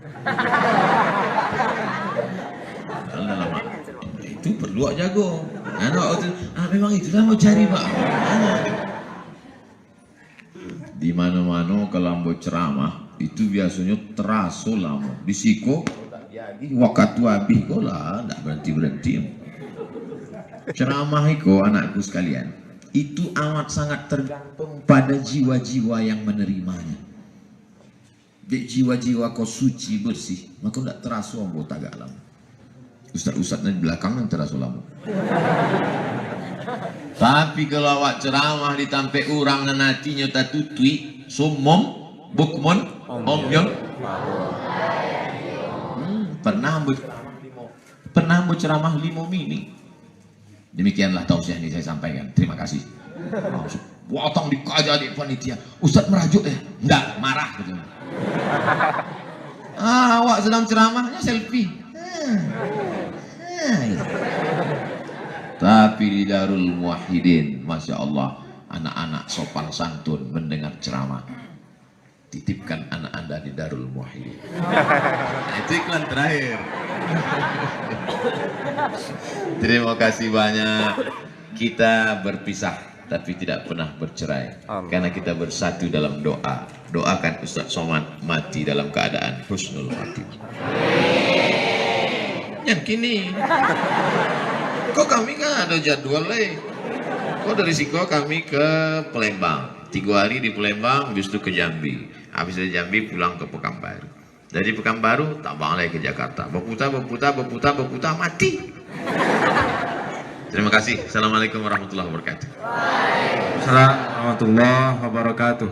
Itu perlu awak jago. Memang itulah mau cari pak. Di mana-mana kalau mau ceramah itu biasanya terasa lama. Di siko waktu habis kau lah, tak berhenti. Ceramah itu anakku sekalian, itu amat sangat tergantung pada jiwa-jiwa yang menerimanya. Di jiwa-jiwa kau suci bersih, maka tidak terasa anggota galam. Ustaz-ustaz di belakang yang terasa lamu. Tapi kalau awak ceramah ditampe orang dan hatinya tak tutui, sumum, bukmun, omyon. Pernah berceramah 5 mini. Demikianlah tausiah ini saya sampaikan. Terima kasih. Potong dikaja di panitia. Ustaz merajuk ya? Enggak, marah gitu. Awak sedang ceramahnya selfie. Tapi di Darul Muwahhidin, Masya Allah, anak-anak sopan santun mendengar ceramah. Titipkan anak Anda di Darul Muwahhidin. Itu iklan terakhir. Terima kasih banyak. Kita berpisah tapi tidak pernah bercerai. Karena kita bersatu dalam doa. Doakan Ustaz Somad mati dalam keadaan husnul khatimah. Yang kini kok kami kan ada jadwal kok dari Siko kami ke Palembang 3 hari di Palembang, habis itu ke Jambi, habis dari Jambi pulang ke Pekanbaru, dari Pekanbaru tak balik ke Jakarta, berputar mati. Terima kasih. Assalamualaikum warahmatullahi wabarakatuh. Assalamualaikum warahmatullahi wabarakatuh.